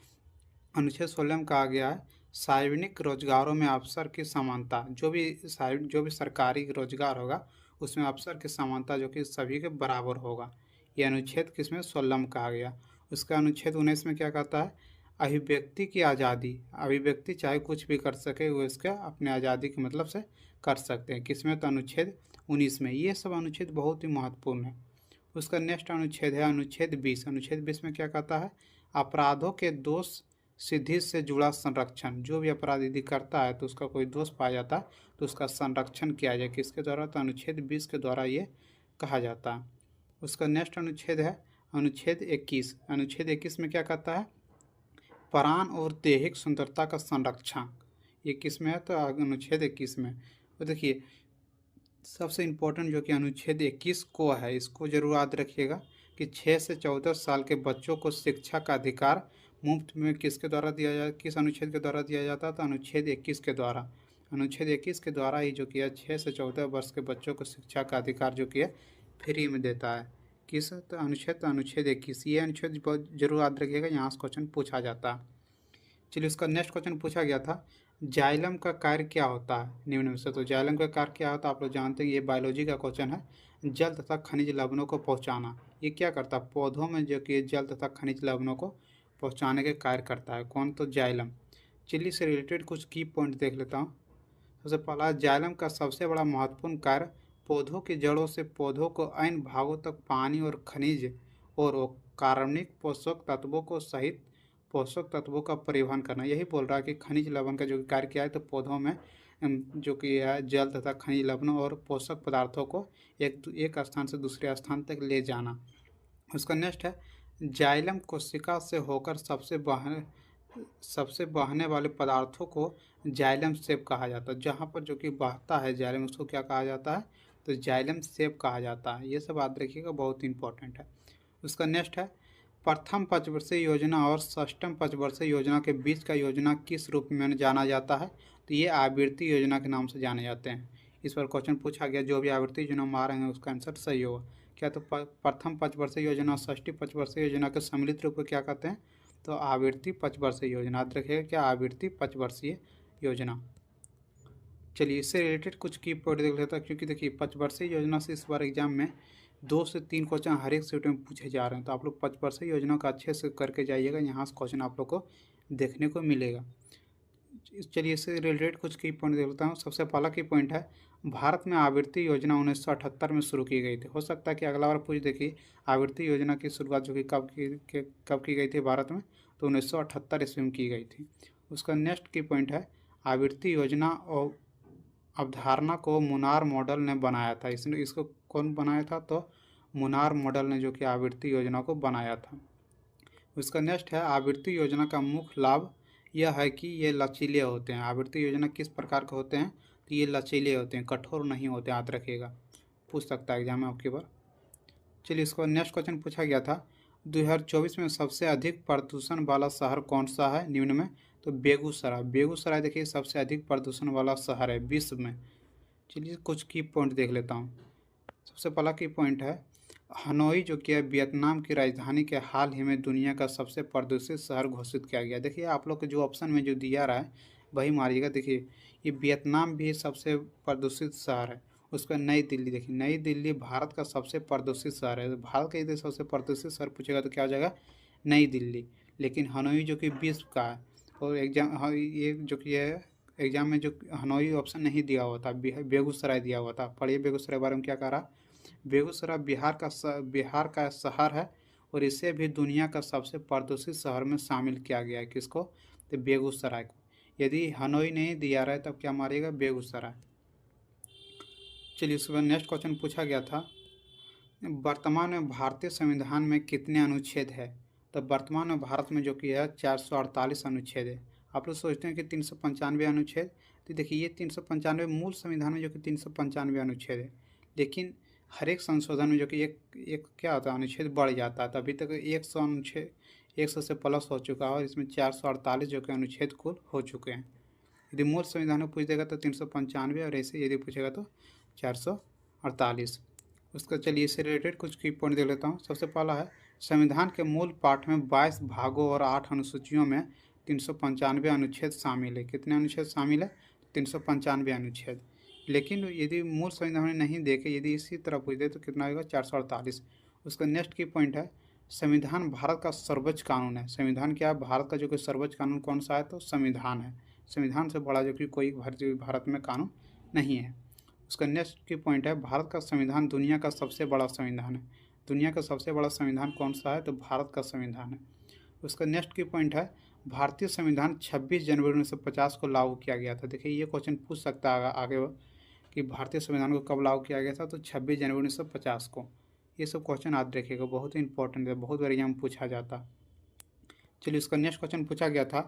अनुच्छेद 16 में कहा गया है, सार्वजनिक रोजगारों में अवसर की समानता। जो भी सरकारी रोजगार होगा उसमें अवसर की समानता जो कि सभी के बराबर होगा। ये अनुच्छेद किसमें? 16 में कहा गया। उसका अनुच्छेद 19 में क्या कहता है? अभिव्यक्ति की आज़ादी, अभिव्यक्ति चाहे कुछ भी कर सके, वो इसका अपने आज़ादी के मतलब से कर सकते हैं। किसमें? तो अनुच्छेद 19 में। ये सब अनुच्छेद बहुत ही महत्वपूर्ण है। उसका नेक्स्ट अनुच्छेद है अनुच्छेद 20। अनुच्छेद 20 में क्या कहता है? अपराधों के दोष सिद्धि से जुड़ा संरक्षण। जो भी अपराध यदि करता है तो उसका कोई दोष पाया जाता है तो उसका संरक्षण किया जाए। किसके द्वारा? तो अनुच्छेद 20 के द्वारा ये कहा जाता है। उसका नेक्स्ट अनुच्छेद है अनुच्छेद 21। अनुच्छेद 21 में क्या कहता है? प्राण और दैहिक सुंदरता का संरक्षण। ये किस में है? तो अनुच्छेद 21 में। तो देखिए सबसे इम्पोर्टेंट जो कि अनुच्छेद 21 को है, इसको जरूर याद रखिएगा कि 6 से 14 साल के बच्चों को शिक्षा का अधिकार मुफ्त में किसके द्वारा दिया जाए, किस अनुच्छेद के द्वारा दिया जाता है? तो अनुच्छेद 21 के द्वारा। अनुच्छेद 21 के द्वारा ही जो कि है 6 से 14 वर्ष के बच्चों को शिक्षा का अधिकार जो कि है फ्री में देता है। किस? तो अनुच्छेद 21। ये अनुच्छेद जरूर याद रखिएगा, यहाँ से क्वेश्चन पूछा जाता है। चलिए उसका नेक्स्ट क्वेश्चन पूछा गया था, जाइलम का कार्य क्या होता है निम्न में से? तो जाइलम का कार्य क्या होता है? आप लोग जानते हैं, ये बायोलॉजी का क्वेश्चन है। जल तथा खनिज लवणों को पहुंचाना। ये क्या करता है? पौधों में जो कि जल तथा खनिज लवणों को पहुंचाने के कार्य करता है। कौन? तो जाइलम। चलिए से रिलेटेड कुछ की पॉइंट देख लेता हूँ। सबसे पहला, जाइलम का सबसे बड़ा महत्वपूर्ण कार्य पौधों की जड़ों से पौधों को अन्य भागों तक पानी और खनिज और कार्बनिक पोषक तत्वों को सहित पोषक तत्वों का परिवहन करना। यही बोल रहा है कि खनिज लवण का जो कार्य किया है तो पौधों में जो कि है जल तथा खनिज लवणों और पोषक पदार्थों को एक स्थान से दूसरे स्थान तक ले जाना। उसका नेक्स्ट है, जाइलम कोशिका से होकर सबसे बहने वाले पदार्थों को जाइलम सेप कहा जाता है। जहाँ पर जो कि बहता है जाइलम, उसको क्या कहा जाता है? तो जाइलम सेप कहा जाता है। ये सब याद रखिएगा, बहुत इंपॉर्टेंट है। उसका नेक्स्ट है, प्रथम पंचवर्षीय योजना और षष्ठम पंचवर्षीय योजना के बीच का योजना किस रूप में जाना जाता है? तो ये आवृत्ति योजना के नाम से जाने जाते हैं। इस पर क्वेश्चन पूछा गया, जो भी आवृत्ति योजना में आ रहे हैं उसका आंसर सही होगा। क्या? तो प्रथम पंचवर्षीय योजना और षष्ठी पंचवर्षीय योजना के सम्मिलित रूप को क्या कहते हैं? तो आवृत्ति पंचवर्षीय योजना। याद रखिएगा, क्या? आवृत्ति पंचवर्षीय योजना। चलिए इससे रिलेटेड कुछ की पॉइंट देख लेता है, क्योंकि देखिए पंचवर्षीय योजना से इस बार एग्जाम में 2 से 3 क्वेश्चन हर एक सेट में पूछे जा रहे हैं। तो आप लोग पंचवर्षीय योजना का अच्छे से करके जाइएगा, यहाँ से क्वेश्चन आप लोग को देखने को मिलेगा। चलिए इससे रिलेटेड कुछ की पॉइंट देख लेता हूँ। सबसे पहला की पॉइंट है, भारत में आवृत्ति योजना 1978 में शुरू की गई थी। हो सकता है कि अगला बार पूछ देखिए आवृत्ति योजना की शुरुआत जो कि कब की गई थी भारत में? तो 1978 ईस्वी में की गई थी। उसका नेक्स्ट की पॉइंट है, आवृत्ति योजना और अवधारणा को मुनार मॉडल ने बनाया था। इसको कौन बनाया था? तो मुनार मॉडल ने जो कि आवृत्ति योजना को बनाया था। उसका नेक्स्ट है, आवृत्ति योजना का मुख्य लाभ यह है कि ये लचीले होते हैं। आवृत्ति योजना किस प्रकार के होते हैं? तो ये लचीले होते हैं, कठोर नहीं होते। याद रखिएगा, पूछ सकता है एग्जाम में आपकी बार। चलिए इसको नेक्स्ट क्वेश्चन पूछा गया था, 2024 में सबसे अधिक प्रदूषण वाला शहर कौन सा है निम्न में? तो बेगूसराय। बेगूसराय देखिए सबसे अधिक प्रदूषण वाला शहर है विश्व में। चलिए कुछ की पॉइंट देख लेता हूँ। सबसे पहला की पॉइंट है, हनोई जो कि है वियतनाम की राजधानी के हाल ही में दुनिया का सबसे प्रदूषित शहर घोषित किया गया। देखिए आप लोग को जो ऑप्शन में जो दिया रहा है वही मारिएगा। देखिए ये वियतनाम भी सबसे प्रदूषित शहर है। उसका नई दिल्ली, देखिए नई दिल्ली भारत का सबसे प्रदूषित शहर है। भारत का यदि सबसे प्रदूषित शहर पूछेगा तो क्या हो जाएगा? नई दिल्ली। लेकिन हनोई जो कि विश्व का है, और एग्जाम ये जो कि है एग्जाम में जो हनोई ऑप्शन नहीं दिया हुआ था, बेगूसराय दिया हुआ था। पढ़िए बेगूसराय बारे में क्या कह रहा। बेगूसराय बिहार का शहर है और इसे भी दुनिया का सबसे प्रदूषित शहर में शामिल किया गया है। किसको? तो बेगूसराय को। यदि हनोई नहीं दिया रहा है तब क्या मारिएगा? बेगूसराय। चलिए उसके बाद नेक्स्ट क्वेश्चन पूछा गया था, वर्तमान में भारतीय संविधान में कितने अनुच्छेद है? तो वर्तमान में भारत में जो कि है 448 अनुच्छेद है। आप लोग सोचते हैं कि 395 अनुच्छेद, तो देखिए ये 395 मूल संविधान में जो कि 395 अनुच्छेद है, लेकिन हर एक संशोधन में जो कि एक क्या होता है अनुच्छेद बढ़ जाता है। तो अभी तक 100 अनुच्छेद 100 से प्लस हो चुका है और इसमें 448 जो कि अनुच्छेद कुल हो चुके हैं। यदि मूल संविधान में पूछ देगा तो 395 और ऐसे यदि पूछेगा तो 448। उसका चलिए इससे रिलेटेड कुछ की पॉइंट दे लेता हूँ। सबसे पहला है, संविधान के मूल पाठ में 22 भागों और 8 अनुसूचियों में 395 अनुच्छेद शामिल है। कितने अनुच्छेद शामिल है? 395 अनुच्छेद। लेकिन यदि मूल संविधान में नहीं देखे, यदि इसी तरह पूछ दे तो कितना होगा? 448। उसका नेक्स्ट की पॉइंट है, संविधान भारत का सर्वोच्च कानून है। संविधान क्या है? भारत का जो कि सर्वोच्च कानून कौन सा है? तो संविधान है। संविधान से बड़ा जो कि कोई भारत में कानून नहीं है। उसका नेक्स्ट की पॉइंट है, भारत का संविधान दुनिया का सबसे बड़ा संविधान है। दुनिया का सबसे बड़ा संविधान कौन सा है? तो भारत का संविधान है। उसका नेक्स्ट की पॉइंट है, भारतीय संविधान 26 जनवरी 1950 को लागू किया गया था। देखिए ये क्वेश्चन पूछ सकता है आगे कि भारतीय संविधान को कब लागू किया गया था? तो 26 जनवरी 1950 को। ये सब क्वेश्चन याद रखिएगा, बहुत ही इंपॉर्टेंट है, बहुत बार एग्जाम पूछा जाता। चलिए उसका नेक्स्ट क्वेश्चन पूछा गया था,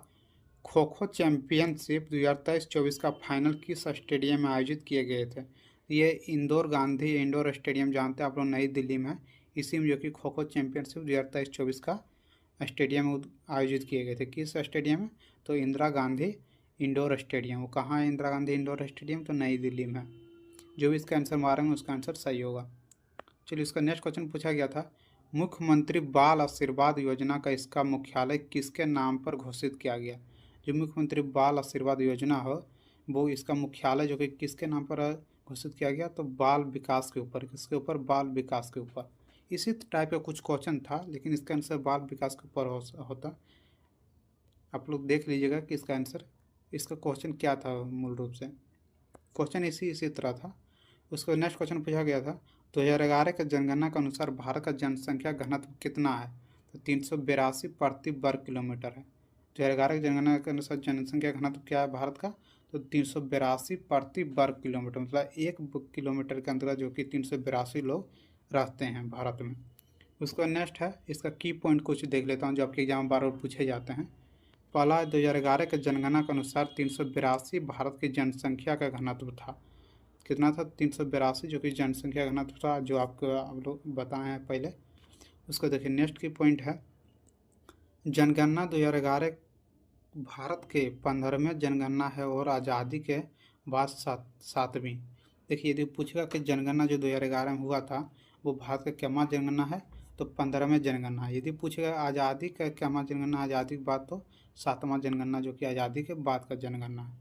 खो खो चैंपियनशिप 2023-24 का फाइनल किस स्टेडियम में आयोजित किए गए थे? ये इंदौर गांधी इंडोर स्टेडियम जानते हैं आप लोग, नई दिल्ली में है। इसी में जो कि खो खो चैंपियनशिप 2023-24 का स्टेडियम आयोजित किए गए थे। किस स्टेडियम में? तो इंदिरा गांधी इंडोर स्टेडियम। वो कहाँ है इंदिरा गांधी इंडोर स्टेडियम? तो नई दिल्ली में। जो भी इसका आंसर मारेंगे उसका आंसर सही होगा। चलिए इसका नेक्स्ट क्वेश्चन पूछा गया था, मुख्यमंत्री बाल आशीर्वाद योजना का इसका मुख्यालय किसके नाम पर घोषित किया गया? जो मुख्यमंत्री बाल आशीर्वाद योजना हो वो इसका मुख्यालय जो कि किसके नाम पर घोषित किया गया? तो बाल विकास के ऊपर। किसके ऊपर? बाल विकास के ऊपर। इसी टाइप का कुछ क्वेश्चन था लेकिन इसका आंसर बाल विकास के ऊपर होता। आप लोग देख लीजिएगा कि इसका आंसर, इसका क्वेश्चन क्या था मूल रूप से। क्वेश्चन इसी तरह था। उसको नेक्स्ट क्वेश्चन पूछा गया था, 2011 के जनगणना के अनुसार भारत का जनसंख्या घनत्व कितना है? तो 382 प्रति वर्ग किलोमीटर है। 2011 की जनगणना के अनुसार जनसंख्या घनत्व क्या है भारत का? तो 382 प्रति वर्ग किलोमीटर, मतलब 1 किलोमीटर के अंतर्गत जो कि 382 लोग रहते हैं भारत में। उसका नेक्स्ट है, इसका की पॉइंट कुछ देख लेता हूँ जो आपके एग्जाम बार बार पूछे जाते हैं। पहला 2011 के जनगणना के अनुसार 382 भारत की जनसंख्या का घनत्व था। कितना था? 382 जो कि जनसंख्या घनत्व था, जो आपको आप लोग बताए हैं पहले। उसको देखिए नेक्स्ट की पॉइंट है, जनगणना 2011 भारत के 15वें जनगणना है और आज़ादी के बाद 7वीं। देखिए यदि पूछेगा कि जनगणना जो 2011 में हुआ था वो भारत का क्यामा जनगणना है? तो 15वें जनगणना। यदि पूछेगा आज़ादी का क्यामा जनगणना, आज़ादी के बाद, तो 7वां जनगणना जो कि आज़ादी के बाद का जनगणना है।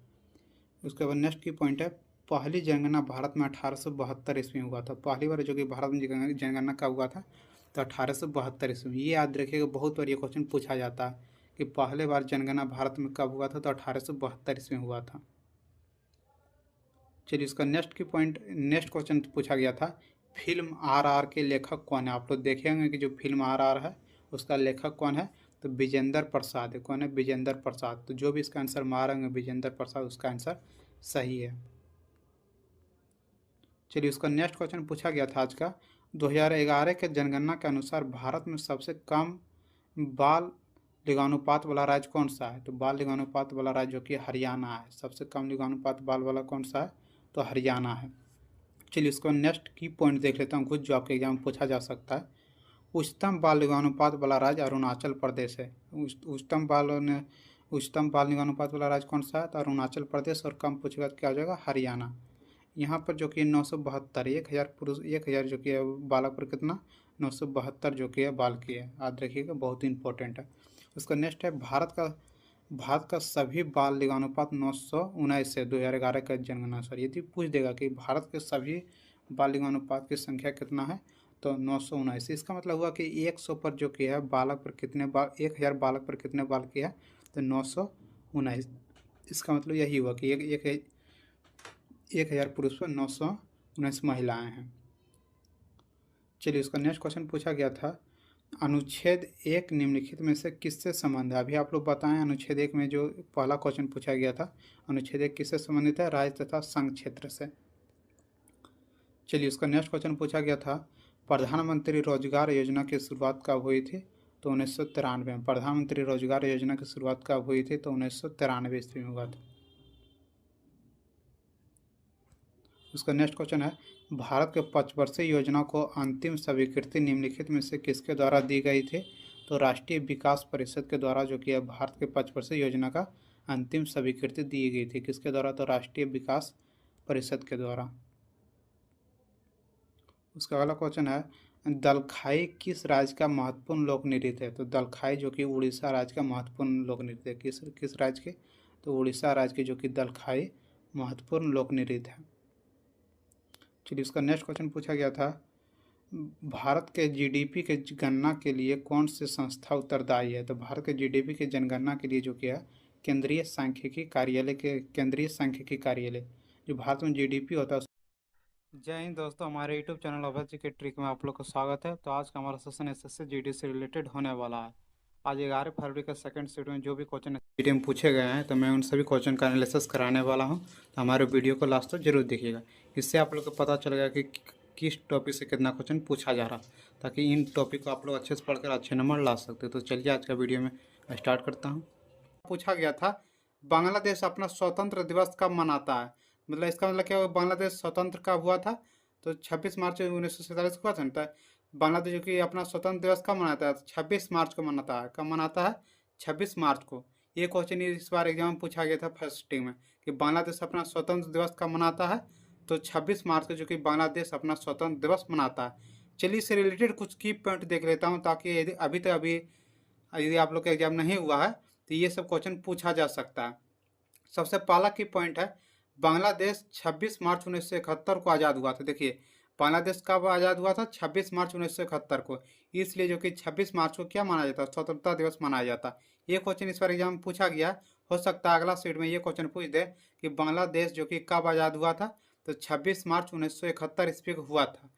उसके बाद नेक्स्ट की पॉइंट है, पहली जनगणना भारत में 1872 ईस्वी में हुआ था। पहली बार जो कि भारत में जनगणना कब हुआ था? तो 1872 ईस्वी में। ये याद रखिएगा, बहुत बार ये क्वेश्चन पूछा जाता है कि पहले बार जनगणना भारत में कब हुआ था? तो 1872 ईस्वी में हुआ था। चलिए इसका नेक्स्ट क्वेश्चन पूछा गया था, फिल्म RR के लेखक कौन है? आप लोग देखेंगे कि जो फिल्म RR है उसका लेखक कौन है? तो विजेंद्र प्रसाद है। कौन है? विजेंद्र प्रसाद। तो जो भी इसका आंसर मारेंगे विजेंद्र प्रसाद, उसका आंसर सही है। चलिए उसका नेक्स्ट क्वेश्चन पूछा गया था आज का, 2011 के जनगणना के अनुसार भारत में सबसे कम बाल लिंगानुपात वाला राज्य कौन सा है? तो बाल लिंगानुपात वाला राज्य जो कि हरियाणा है। सबसे कम लिंगानुपात बाल वाला कौन सा है? तो हरियाणा है। चलिए इसको नेक्स्ट की पॉइंट देख लेता हूँ कुछ जो आपके एग्जाम में पूछा जा सकता है। उच्चतम बाल लिंगानुपात वाला राज्य अरुणाचल प्रदेश है। उच्चतम बाल लिंगानुपात वाला राज्य कौन सा है? तो अरुणाचल प्रदेश। और कम पूछेगा तो क्या हो जाएगा? हरियाणा। यहाँ पर जो कि 972, 1000 पुरुष 1000 जो कि है बालक पर कितना? 972 जो कि है बाल की है। याद रखिएगा, बहुत ही इंपॉर्टेंट है। उसका नेक्स्ट है, भारत का सभी बाल लिंगानुपात 919 है 2011 का जनगणना सर। यदि पूछ देगा कि भारत के सभी बाल लिंगानुपात की संख्या कितना है? तो 919। इसका मतलब हुआ कि 100 पर जो कि है बालक पर कितने बाल, 1000 बालक पर कितने बाल की है? तो 919। इसका मतलब यही हुआ कि 1000 पुरुष पर 919 महिलाएं हैं। चलिए उसका नेक्स्ट क्वेश्चन पूछा गया था, अनुच्छेद 1 निम्नलिखित में से किससे संबंध है? अभी आप लोग बताएं, अनुच्छेद 1 में जो पहला क्वेश्चन पूछा गया था, अनुच्छेद 1 किससे संबंधित है? राज्य तथा संघ क्षेत्र से। चलिए उसका नेक्स्ट क्वेश्चन पूछा गया था, प्रधानमंत्री रोजगार योजना की शुरुआत कब हुई थी? तो 1993 में। प्रधानमंत्री रोजगार योजना की शुरुआत कब हुई थी? तो 1993 ईस्वी में हुआ था। उसका नेक्स्ट क्वेश्चन है, भारत के पंचवर्षीय योजना को अंतिम स्वीकृति निम्नलिखित में से किसके द्वारा दी गई थी? तो राष्ट्रीय विकास परिषद के द्वारा जो कि भारत के पंचवर्षीय योजना का अंतिम स्वीकृति दी गई थी। किसके द्वारा? तो राष्ट्रीय विकास परिषद के द्वारा। उसका अगला क्वेश्चन है, दलखाई किस राज्य का महत्वपूर्ण लोक नृत्य है? तो दलखाई जो कि उड़ीसा राज्य का महत्वपूर्ण लोक नृत्य है। किस राज्य के? तो उड़ीसा राज्य के जो कि दलखाई महत्वपूर्ण लोक नृत्य है। चलिए उसका नेक्स्ट क्वेश्चन पूछा गया था, भारत के जीडीपी के गणना के लिए कौन सी संस्था उत्तरदायी है? तो भारत के जीडीपी की जनगणना के लिए जो कि है केंद्रीय सांख्यिकी कार्यालय जो भारत में जीडीपी होता है। जय हिंद दोस्तों, हमारे यूट्यूब चैनल अभय जी के ट्रिक में आप लोग का स्वागत है। तो आज का हमारा सेशन एसएससी जीडी से रिलेटेड होने वाला है। आज 11 फरवरी का सेकंड शिफ्ट में जो भी क्वेश्चन जीडी में पूछे गए हैं तो मैं उन सभी क्वेश्चन का एनालिसिस कराने वाला हूं। तो हमारे वीडियो को लास्ट तक जरूर देखिएगा। इससे आप लोग को पता चलेगा कि किस टॉपिक से कितना क्वेश्चन पूछा जा रहा, ताकि इन टॉपिक को आप लोग अच्छे से पढ़कर अच्छे नंबर ला सकते। तो चलिए आज का वीडियो में स्टार्ट करता हूँ। पूछा गया था बांग्लादेश अपना स्वतंत्र दिवस कब मनाता है? मतलब इसका मतलब क्या हुआ, बांग्लादेश स्वतंत्र कब हुआ था? तो 26 मार्च 1947 को हुआ था ना। बांग्लादेश जो कि अपना स्वतंत्र दिवस कब मनाता है? 26 मार्च को मनाता है। कब मनाता है? 26 मार्च को। ये क्वेश्चन इस बार एग्जाम में पूछा गया था फर्स्ट सिटिंग में कि बांग्लादेश अपना स्वतंत्र दिवस कब मनाता है? तो 26 मार्च को जो कि बांग्लादेश अपना स्वतंत्र दिवस मनाता है। चलिए इससे रिलेटेड कुछ की पॉइंट देख लेता हूँ, ताकि अभी यदि आप लोग का एग्जाम नहीं हुआ है तो ये सब क्वेश्चन पूछा जा सकता है। सबसे पहला की पॉइंट है, बांग्लादेश 26 मार्च 1971 को आज़ाद हुआ था। देखिए बांग्लादेश कब आज़ाद हुआ था? 26 मार्च 1971 को। इसलिए जो कि 26 मार्च को क्या माना जाता है? स्वतंत्रता दिवस मनाया जाता है। ये क्वेश्चन इस बार एग्जाम में पूछा गया। हो सकता है अगला सीट में ये क्वेश्चन पूछ दे कि बांग्लादेश जो कि कब आज़ाद हुआ था? तो 26 मार्च 1971 ईस्वी को हुआ था।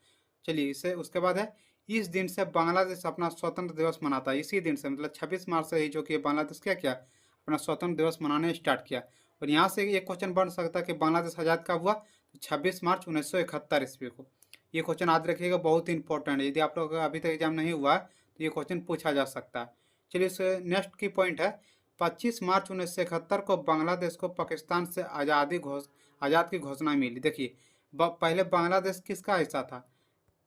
चलिए इसे उसके बाद है, इस दिन से बांग्लादेश अपना स्वतंत्र दिवस मनाता है। इसी दिन से मतलब 26 मार्च से ही जो कि बांग्लादेश क्या किया, अपना स्वतंत्र दिवस मनाने स्टार्ट किया। और यहाँ से एक क्वेश्चन बन सकता है कि बांग्लादेश आज़ाद कब हुआ? तो 26 मार्च 1971 ईस्वी को। ये क्वेश्चन याद रखिएगा, बहुत इंपॉर्टेंट है। यदि आप लोग का अभी तक एग्जाम नहीं हुआ है तो ये क्वेश्चन पूछा जा सकता है। चलिए इससे नेक्स्ट की पॉइंट है, 25 मार्च 1971 को बांग्लादेश को पाकिस्तान से आज़ाद की घोषणा मिली। देखिए पहले बांग्लादेश किसका हिस्सा था?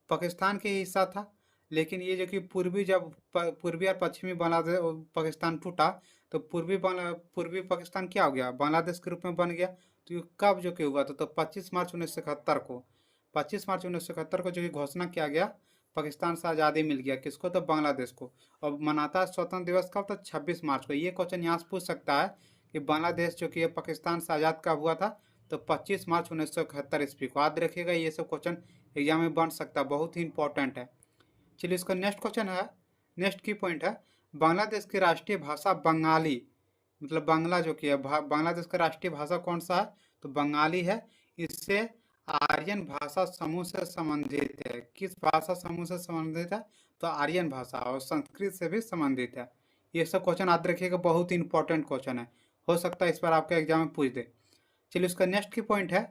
पाकिस्तान के हिस्सा था। लेकिन ये जो कि पूर्वी और पश्चिमी बांग्लादेश पाकिस्तान टूटा तो पूर्वी पाकिस्तान क्या हो गया? बांग्लादेश के रूप में बन गया। तो ये कब जो कि हुआ था? तो 25 मार्च 1971 को। 25 मार्च 1971 को जो कि घोषणा किया गया, पाकिस्तान से आज़ादी मिल गया। किसको? तो बांग्लादेश को। और मनाता है स्वतंत्र दिवस कब? तो 26 मार्च को। ये क्वेश्चन यहाँ से पूछ सकता है कि बांग्लादेश जो कि पाकिस्तान से आज़ाद कब हुआ था? तो 25 मार्च 1971 ईस्वी को। याद रखिएगा, ये सब क्वेश्चन एग्जाम में बन सकता है, बहुत ही इंपॉर्टेंट है। चलिए इसका नेक्स्ट क्वेश्चन है, नेक्स्ट की पॉइंट है, बांग्लादेश की राष्ट्रीय भाषा बंगाली, मतलब बांग्ला जो कि है बांग्लादेश का राष्ट्रीय भाषा कौन सा है? तो बंगाली है। इससे आर्यन भाषा समूह से संबंधित है। किस भाषा समूह से संबंधित है? तो आर्यन भाषा, और संस्कृत से भी संबंधित है। ये सब क्वेश्चन याद रखिएगा, बहुत ही इंपॉर्टेंट क्वेश्चन है। हो सकता है इस बार आपके एग्जाम में पूछ दे। चलिए उसका नेक्स्ट की पॉइंट है,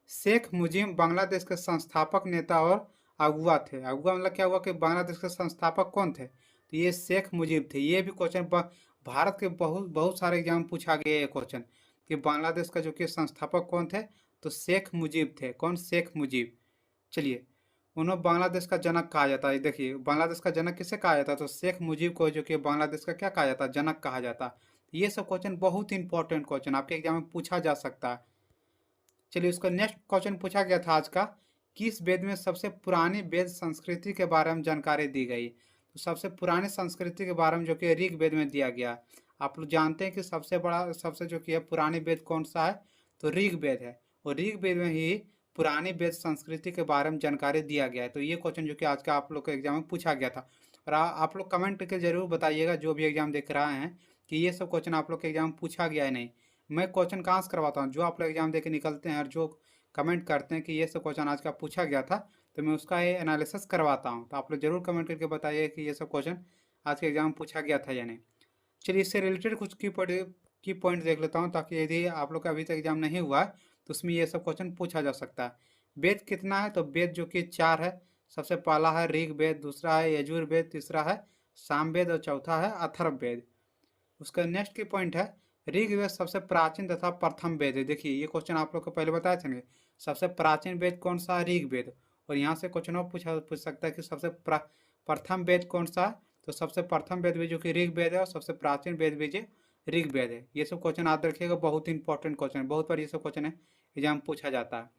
शेख मुजीब बांग्लादेश के संस्थापक नेता और अगुआ थे। अगुआ मतलब क्या हुआ कि बांग्लादेश के संस्थापक कौन थे? तो ये शेख मुजीब थे। ये भी क्वेश्चन भारत के बहुत बहुत सारे एग्जाम पूछा गया ये क्वेश्चन कि बांग्लादेश का जो कि संस्थापक कौन थे? तो शेख मुजीब थे। कौन? शेख मुजीब। चलिए उन्होंने बांग्लादेश का जनक कहा जाता है। देखिए बांग्लादेश का जनक किसे कहा जाता है? तो शेख मुजीब को जो कि बांग्लादेश का क्या कहा जाता है? जनक कहा जाता है। ये सब क्वेश्चन बहुत इंपॉर्टेंट क्वेश्चन आपके एग्जाम में पूछा जा सकता है। चलिए उसका नेक्स्ट क्वेश्चन पूछा गया था आज का, किस वेद में सबसे पुरानी वेद संस्कृति के बारे में जानकारी दी गई? तो सबसे पुरानी संस्कृति के बारे में जो कि ऋग वेद में दिया गया। आप लोग जानते हैं कि सबसे जो कि है पुरानी वेद कौन सा है? तो ऋग वेद है। और ऋग वेद में ही पुरानी वेद संस्कृति के बारे में जानकारी दिया गया है। तो ये क्वेश्चन जो कि आज का आप लोग के एग्जाम में पूछा गया था। और आप लोग कमेंट करके जरूर बताइएगा, जो भी एग्जाम देख रहे हैं, कि ये सब क्वेश्चन आप लोग के एग्जाम में पूछा गया है नहीं। मैं क्वेश्चन कहाँ से करवाता हूँ? जो आप लोग एग्जाम दे के निकलते हैं और जो कमेंट करते हैं कि ये सब क्वेश्चन आज का पूछा गया था, तो मैं उसका ये एनालिसिस करवाता हूँ। तो आप लोग जरूर कमेंट करके बताइए कि ये सब क्वेश्चन आज के एग्जाम में पूछा गया था या नहीं। चलिए इससे रिलेटेड कुछ की पॉइंट देख लेता हूँ, ताकि यदि आप लोग का अभी तक एग्जाम नहीं हुआ है तो उसमें ये सब क्वेश्चन पूछा जा सकता है। वेद कितना है? तो वेद जो कि 4 है। सबसे पहला है ऋग वेद, दूसरा है यजुर्वेद, तीसरा है सामवेद और चौथा है अथर्ववेद। उसका नेक्स्ट की पॉइंट है, ऋग्वेद सबसे प्राचीन तथा प्रथम वेद है। देखिए ये क्वेश्चन आप लोग को पहले बताए थे, सबसे प्राचीन वेद कौन सा है? ऋग्वेद। और यहाँ से क्वेश्चन और पूछ सकता है कि सबसे प्रथम वेद कौन सा है? तो सबसे प्रथम वेद भी जो कि ऋग्वेद है, और सबसे प्राचीन वेद भी जो ऋग्वेद है। ये सब क्वेश्चन याद रखिएगा, बहुत ही इंपॉर्टेंट क्वेश्चन है, बहुत बार ये सब क्वेश्चन है एग्जाम पूछा जाता है।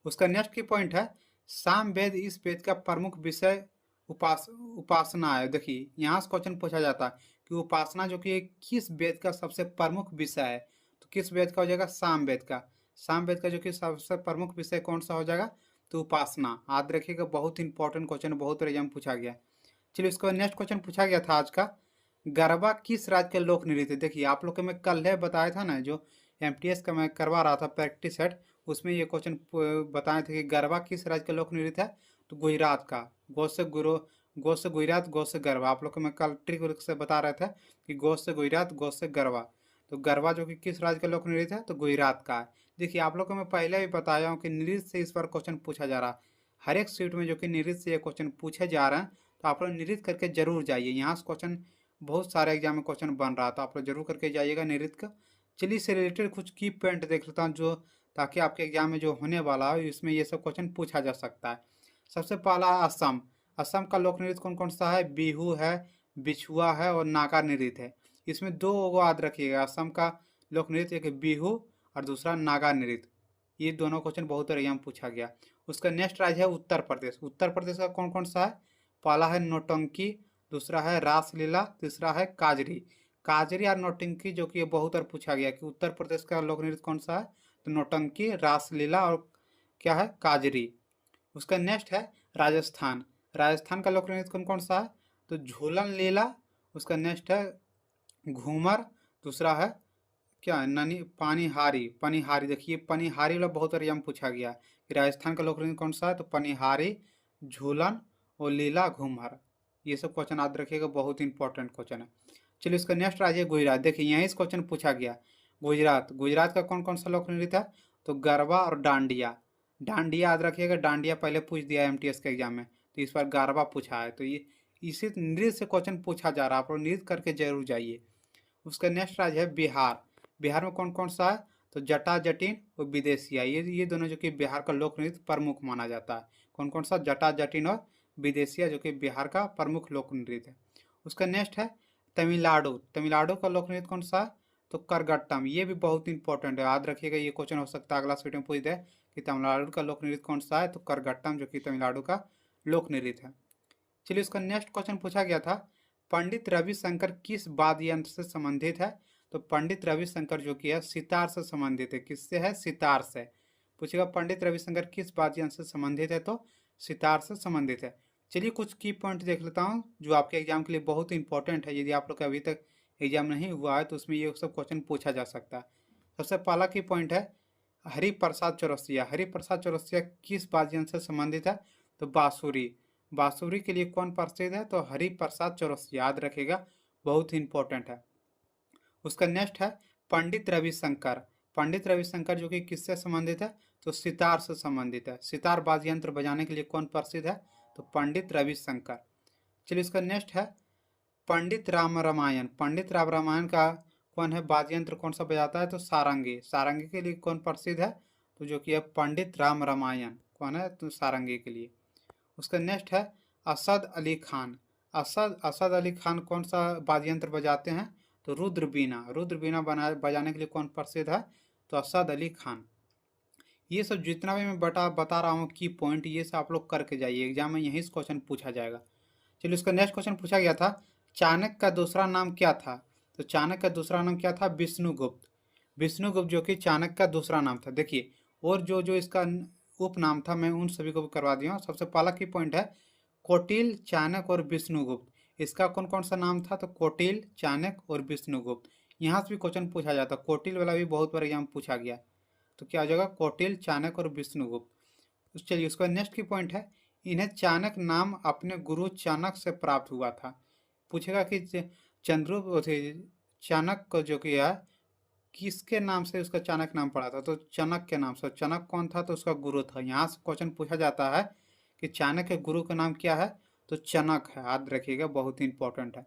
उसका नेक्स्ट की पॉइंट है, साम वेद इस वेद का प्रमुख विषय उपासना है। देखिए यहाँ से क्वेश्चन पूछा जाता है कि उपासना जो कि किस वेद का सबसे प्रमुख विषय है? तो किस वेद का हो जाएगा? साम वेद का। साम वेद का जो कि सबसे प्रमुख विषय कौन सा हो जाएगा? तो उपासना। याद रखिएगा, बहुत इंपॉर्टेंट क्वेश्चन, बहुत बार एग्जाम में पूछा गया। चलिए उसके बाद नेक्स्ट क्वेश्चन पूछा गया था आज का, गरबा किस राज्य का लोक नृत्य। देखिए आप लोग को मैं कल है बताया था ना, जो एमटीएस का मैं करवा रहा था प्रैक्टिस सेट, उसमें ये क्वेश्चन बताए थे कि गरबा किस राज्य का लोक नृत्य है, तो गुजरात का। गो से गुजरात, गो से गरबा। आप लोग को मैं कल ट्रिक से बता रहे थे कि गो से गुजरात, गो से गरबा। तो गरबा जो कि किस राज्य का लोक नृत्य है, तो गुजरात का है। देखिए आप लोग को मैं पहले भी बताया हूँ कि नृत्य से इस बार क्वेश्चन पूछा जा रहा है। हर एक सीट में जो कि नृत्य से ये क्वेश्चन पूछे जा रहे हैं, तो आप लोग नृत्य करके जरूर जाइए। यहाँ से क्वेश्चन बहुत सारे एग्जाम में क्वेश्चन बन रहा था, आप लोग जरूर करके जाइएगा नृत्य का। चलिए इससे रिलेटेड कुछ की पॉइंट देख लेता हूँ, जो ताकि आपके एग्जाम में जो होने वाला है इसमें ये सब क्वेश्चन पूछा जा सकता है। सबसे पहला असम। असम का लोक नृत्य कौन कौन सा है, बिहू है, बिछुआ है और नागा नृत्य है। इसमें दो याद रखिएगा, असम का लोक नृत्य एक बिहू और दूसरा नागा नृत्य। ये दोनों क्वेश्चन बहुत एग्जाम पूछा गया। उसका नेक्स्ट राज्य है उत्तर प्रदेश। उत्तर प्रदेश का कौन कौन सा है, पहला है नौटंकी, दूसरा है रासलीला, तीसरा है काजरी। काजरी और नौटंकी जो कि बहुत बार पूछा गया कि उत्तर प्रदेश का लोक नृत्य कौन सा है, तो नौटंकी, रासलीला और क्या है, काजरी। उसका नेक्स्ट है राजस्थान। राजस्थान का लोक नृत्य कौन कौन सा है, तो झूलन लीला। उसका नेक्स्ट है घूमर, दूसरा है क्या, ननी पानीहारी। पनिहारी, देखिए पनिहारी वाला बहुत बार एग्जाम पूछा गया कि राजस्थान का लोक नृत्य कौन सा है, तो पनिहारी, झूलन और लीला, घूमर। ये सब क्वेश्चन याद रखिएगा, बहुत इंपॉर्टेंट क्वेश्चन है। चलिए इसका नेक्स्ट राज्य है गुजरात। देखिए यहीं से क्वेश्चन पूछा गया, गुजरात। गुजरात का कौन कौन सा लोक नृत्य है, तो गरबा और डांडिया। डांडिया याद रखिएगा, डांडिया पहले पूछ दिया एमटीएस के एग्जाम में, तो इस बार गरबा पूछा है। तो ये इसी नृत्य से क्वेश्चन पूछा जा रहा है, आप लोग नृत्य करके जरूर जाइए। उसका नेक्स्ट राज्य है बिहार। बिहार में कौन कौन सा है, तो जटा जटिन और विदेशिया। ये दोनों जो कि बिहार का लोक नृत्य प्रमुख माना जाता है। कौन कौन सा, जटा जटिन और विदेशिया, जो कि बिहार का प्रमुख लोक नृत्य है। उसका नेक्स्ट है तमिलनाडु। तमिलनाडु का लोक नृत्य कौन सा है, तो करगट्टम। ये भी बहुत इंपॉर्टेंट है, याद रखिएगा, ये क्वेश्चन हो सकता है अगला सीट में पूछ दे कि तमिलनाडु का लोक नृत्य कौन सा है, तो करगट्टम, जो कि तमिलनाडु का लोक नृत्य है। चलिए उसका नेक्स्ट क्वेश्चन पूछा गया था, पंडित रविशंकर किस वाद्य यंत्र से संबंधित है, तो पंडित रविशंकर जो कि है सितार से संबंधित है। किससे है, सितार से। पूछेगा पंडित रविशंकर किस वाद्य यंत्र से संबंधित है, तो सितार से संबंधित है। चलिए कुछ की पॉइंट देख लेता हूँ जो आपके एग्जाम के लिए बहुत इंपॉर्टेंट है। यदि आप लोग का अभी तक एग्जाम नहीं हुआ है तो उसमें ये सब क्वेश्चन पूछा जा सकता है। सबसे पहला की पॉइंट है हरिप्रसाद चौरसिया। हरिप्रसाद चौरसिया किस वाद्य यंत्र से संबंधित है, तो बांसुरी। बांसुरी के लिए कौन प्रसिद्ध है, तो हरिप्रसाद चौरसिया। याद रखेगा, बहुत इंपॉर्टेंट है। उसका नेक्स्ट है पंडित रविशंकर। पंडित रविशंकर जो कि किससे संबंधित है, तो सितार से संबंधित है। सितार वाद्य यंत्र बजाने के लिए कौन प्रसिद्ध है, तो पंडित रविशंकर। चलिए इसका नेक्स्ट है पंडित राम रामायण। पंडित राम रामायण का कौन है वाद्य यंत्र, कौन सा बजाता है, तो सारंगी। सारंगी के लिए कौन प्रसिद्ध है, तो जो कि है पंडित राम रामायण। कौन है, तो सारंगी के लिए। उसका नेक्स्ट है असद अली खान। असद अली खान कौन सा वाद्य यंत्र बजाते हैं, तो रुद्र बीना। रुद्र बीना बजाने के लिए कौन प्रसिद्ध है, तो असद अली खान। ये सब जितना भी मैं बता रहा हूँ की पॉइंट, ये सब आप लोग करके जाइए, एग्जाम में यही से क्वेश्चन पूछा जाएगा। चलिए उसका नेक्स्ट क्वेश्चन पूछा गया था, चाणक्य का दूसरा नाम क्या था, तो चाणक्य का दूसरा नाम क्या था, विष्णुगुप्त। विष्णुगुप्त जो कि चाणक्य का दूसरा नाम था। देखिए और जो जो इसका उपनाम था मैं उन सभी को भी करवा दिया हूँ। सबसे पहला की पॉइंट है कौटिल्य, चाणक्य और विष्णुगुप्त। इसका कौन कौन सा नाम था, तो कौटिल्य, चाणक्य और विष्णुगुप्त। यहाँ से भी क्वेश्चन पूछा जाता, कौटिल्य वाला भी बहुत बार एग्जाम पूछा गया। तो क्या हो जाएगा, कौटिल्य, चाणक्य और विष्णुगुप्त। चलिए उसका नेक्स्ट की पॉइंट है इन्हें चाणक्य नाम अपने गुरु चाणक्य से प्राप्त हुआ था। पूछेगा कि चाणक्य को जो कि है किसके नाम से उसका चाणक्य नाम पड़ा था, तो चाणक्य के नाम से। चाणक्य कौन था, तो उसका गुरु था। यहाँ से क्वेश्चन पूछा जाता है कि चाणक्य के गुरु का नाम क्या है, तो चनक है। याद रखिएगा, बहुत इंपॉर्टेंट है।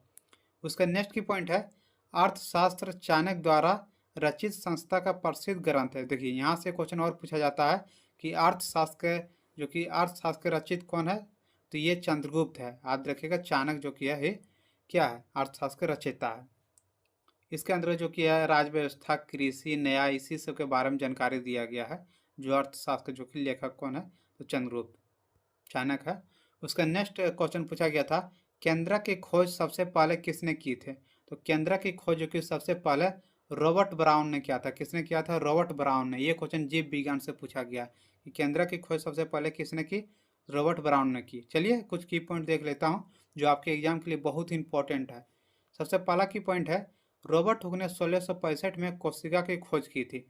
उसका नेक्स्ट की पॉइंट है अर्थशास्त्र चाणक्य द्वारा रचित संस्था का प्रसिद्ध ग्रंथ है। देखिए यहाँ से क्वेश्चन और पूछा जाता है कि अर्थशास्त्र जो कि अर्थशास्त्र रचित कौन है, तो ये चंद्रगुप्त है। याद रखिएगा, चाणक्य जो किया है क्या है, अर्थशास्त्र रचयिता है। इसके अंदर जो किया है राज व्यवस्था, कृषि, न्याय, इसी सब के बारे में जानकारी दिया गया है। जो अर्थशास्त्र जो कि लेखक कौन है, तो चंद्रगुप्त, चाणक्य है। उसका नेक्स्ट क्वेश्चन पूछा गया था केंद्र की खोज सबसे पहले किसने की थे, तो केंद्र की खोज जो कि सबसे पहले रॉबर्ट ब्राउन ने किया था। किसने किया था, रॉबर्ट ब्राउन ने। ये क्वेश्चन जीव विज्ञान से पूछा गया कि केंद्र की खोज सबसे पहले किसने की? रॉबर्ट ब्राउन ने की। चलिए कुछ की पॉइंट देख लेता हूँ जो आपके एग्जाम के लिए बहुत ही इंपॉर्टेंट है। सबसे पहला की पॉइंट है, रॉबर्ट हुक ने 1665 में कोशिका की खोज की थी।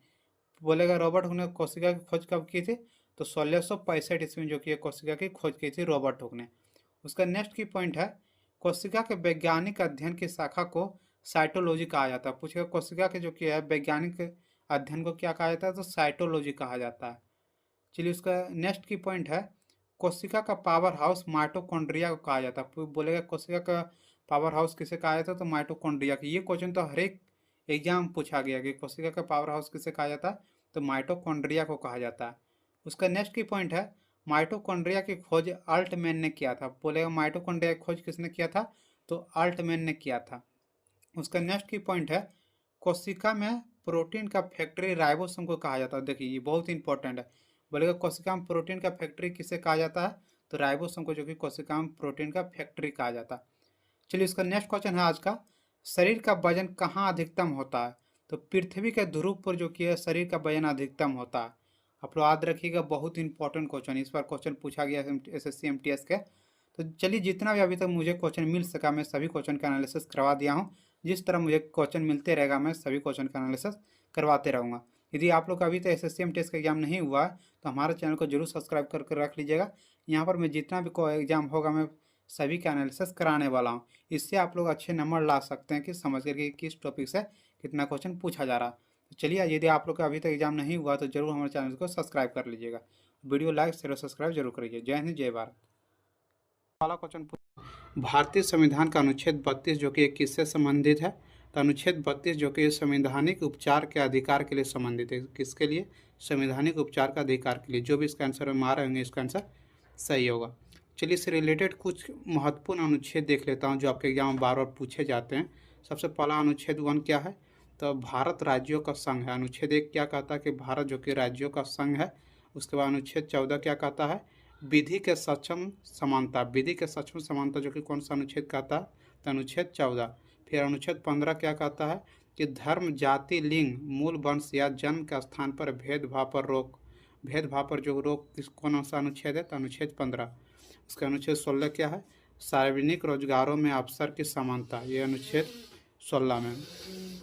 बोलेगा रॉबर्ट हुक ने कोशिका की खोज कब की थी? तो 1665 ईस्वी में जो कि कोशिका की खोज की थी रॉबर्ट हुक ने। उसका नेक्स्ट की पॉइंट है, कोशिका के वैज्ञानिक अध्ययन की शाखा को साइटोलॉजी कहा जाता है। पूछेगा कोशिका के जो कि है वैज्ञानिक अध्ययन को क्या कहा जाता है? तो साइटोलॉजी कहा जाता है। चलिए उसका नेक्स्ट की पॉइंट है, कोशिका का पावर हाउस माइटोकॉन्ड्रिया को कहा जाता है। बोलेगा कोशिका का पावर हाउस किसे कहा जाता है? तो माइटोकॉन्ड्रिया की। ये क्वेश्चन तो हर एक एग्जाम पूछा गया कि कोशिका का पावर हाउस किसे कहा जाता है? तो माइटोकॉन्ड्रिया को कहा जाता है। उसका नेक्स्ट की पॉइंट है, माइटोकॉन्ड्रिया की खोज अल्टमैन ने किया था। बोलेगा माइटोकॉन्ड्रिया की खोज किसने किया था? तो अल्टमैन ने किया था। उसका नेक्स्ट की पॉइंट है, कोशिका में प्रोटीन का फैक्ट्री राइबोसोम को कहा जाता है। देखिए ये बहुत इंपॉर्टेंट है। बोलेगा कोशिका में प्रोटीन का फैक्ट्री किसे कहा जाता है? तो राइबोसोम को जो कि कोशिका में प्रोटीन का फैक्ट्री कहा जाता है। चलिए इसका नेक्स्ट क्वेश्चन है आज का, शरीर का वजन कहाँ अधिकतम होता है? तो पृथ्वी के ध्रुव पर जो कि है शरीर का वजन अधिकतम होता है। आप लोग याद रखिएगा, बहुत इंपॉर्टेंट क्वेश्चन, इस बार क्वेश्चन पूछा गया SSC MTS के। तो चलिए जितना भी अभी तक मुझे क्वेश्चन मिल सका मैं सभी क्वेश्चन का एनालिसिस करवा दिया हूँ। जिस तरह मुझे क्वेश्चन मिलते रहेगा मैं सभी क्वेश्चन का एनालिसिस करवाते रहूँगा। यदि आप लोग का अभी तक SSC MTS का एग्जाम नहीं हुआ है तो हमारे चैनल को जरूर सब्सक्राइब करके रख लीजिएगा। यहाँ पर मैं जितना भी एग्जाम होगा मैं सभी का एनालिसिस कराने वाला हूँ। इससे आप लोग अच्छे नंबर ला सकते हैं कि समझ करके किस टॉपिक से कितना क्वेश्चन पूछा जा रहा है। तो चलिए यदि आप लोग का अभी तक एग्जाम नहीं हुआ तो जरूर हमारे चैनल को सब्सक्राइब कर लीजिएगा। वीडियो लाइक शेयर और सब्सक्राइब जरूर करिए। जय हिंद जय भारत। वाला क्वेश्चन, भारतीय संविधान का अनुच्छेद 32 जो कि किससे संबंधित है? तो अनुच्छेद 32 जो कि संवैधानिक उपचार के अधिकार के लिए संबंधित है। किसके लिए? संवैधानिक उपचार का अधिकार के लिए। जो भी इसका आंसर में मारे होंगे इसका आंसर सही होगा। चलिए इससे रिलेटेड कुछ महत्वपूर्ण अनुच्छेद देख लेता हूँ जो आपके एग्जाम में बार बार पूछे जाते हैं। सबसे पहला अनुच्छेद 1 क्या है? तो भारत राज्यों का संघ है। अनुच्छेद 1 क्या कहता है? कि भारत जो कि राज्यों का संघ है। उसके बाद अनुच्छेद 14 क्या कहता है? विधि के सक्षम समानता। विधि के सक्षम समानता जो कि कौन सा अनुच्छेद कहता है? तो अनुच्छेद 14। फिर अनुच्छेद 15 क्या कहता है? कि धर्म जाति लिंग मूल वंश या जन्म के स्थान पर भेदभाव पर रोक। भेदभाव पर जो रोक कौन सा अनुच्छेद है? तो अनुच्छेद 15। उसका अनुच्छेद 16 क्या है? सार्वजनिक रोजगारों में अवसर की समानता। ये अनुच्छेद 16 में।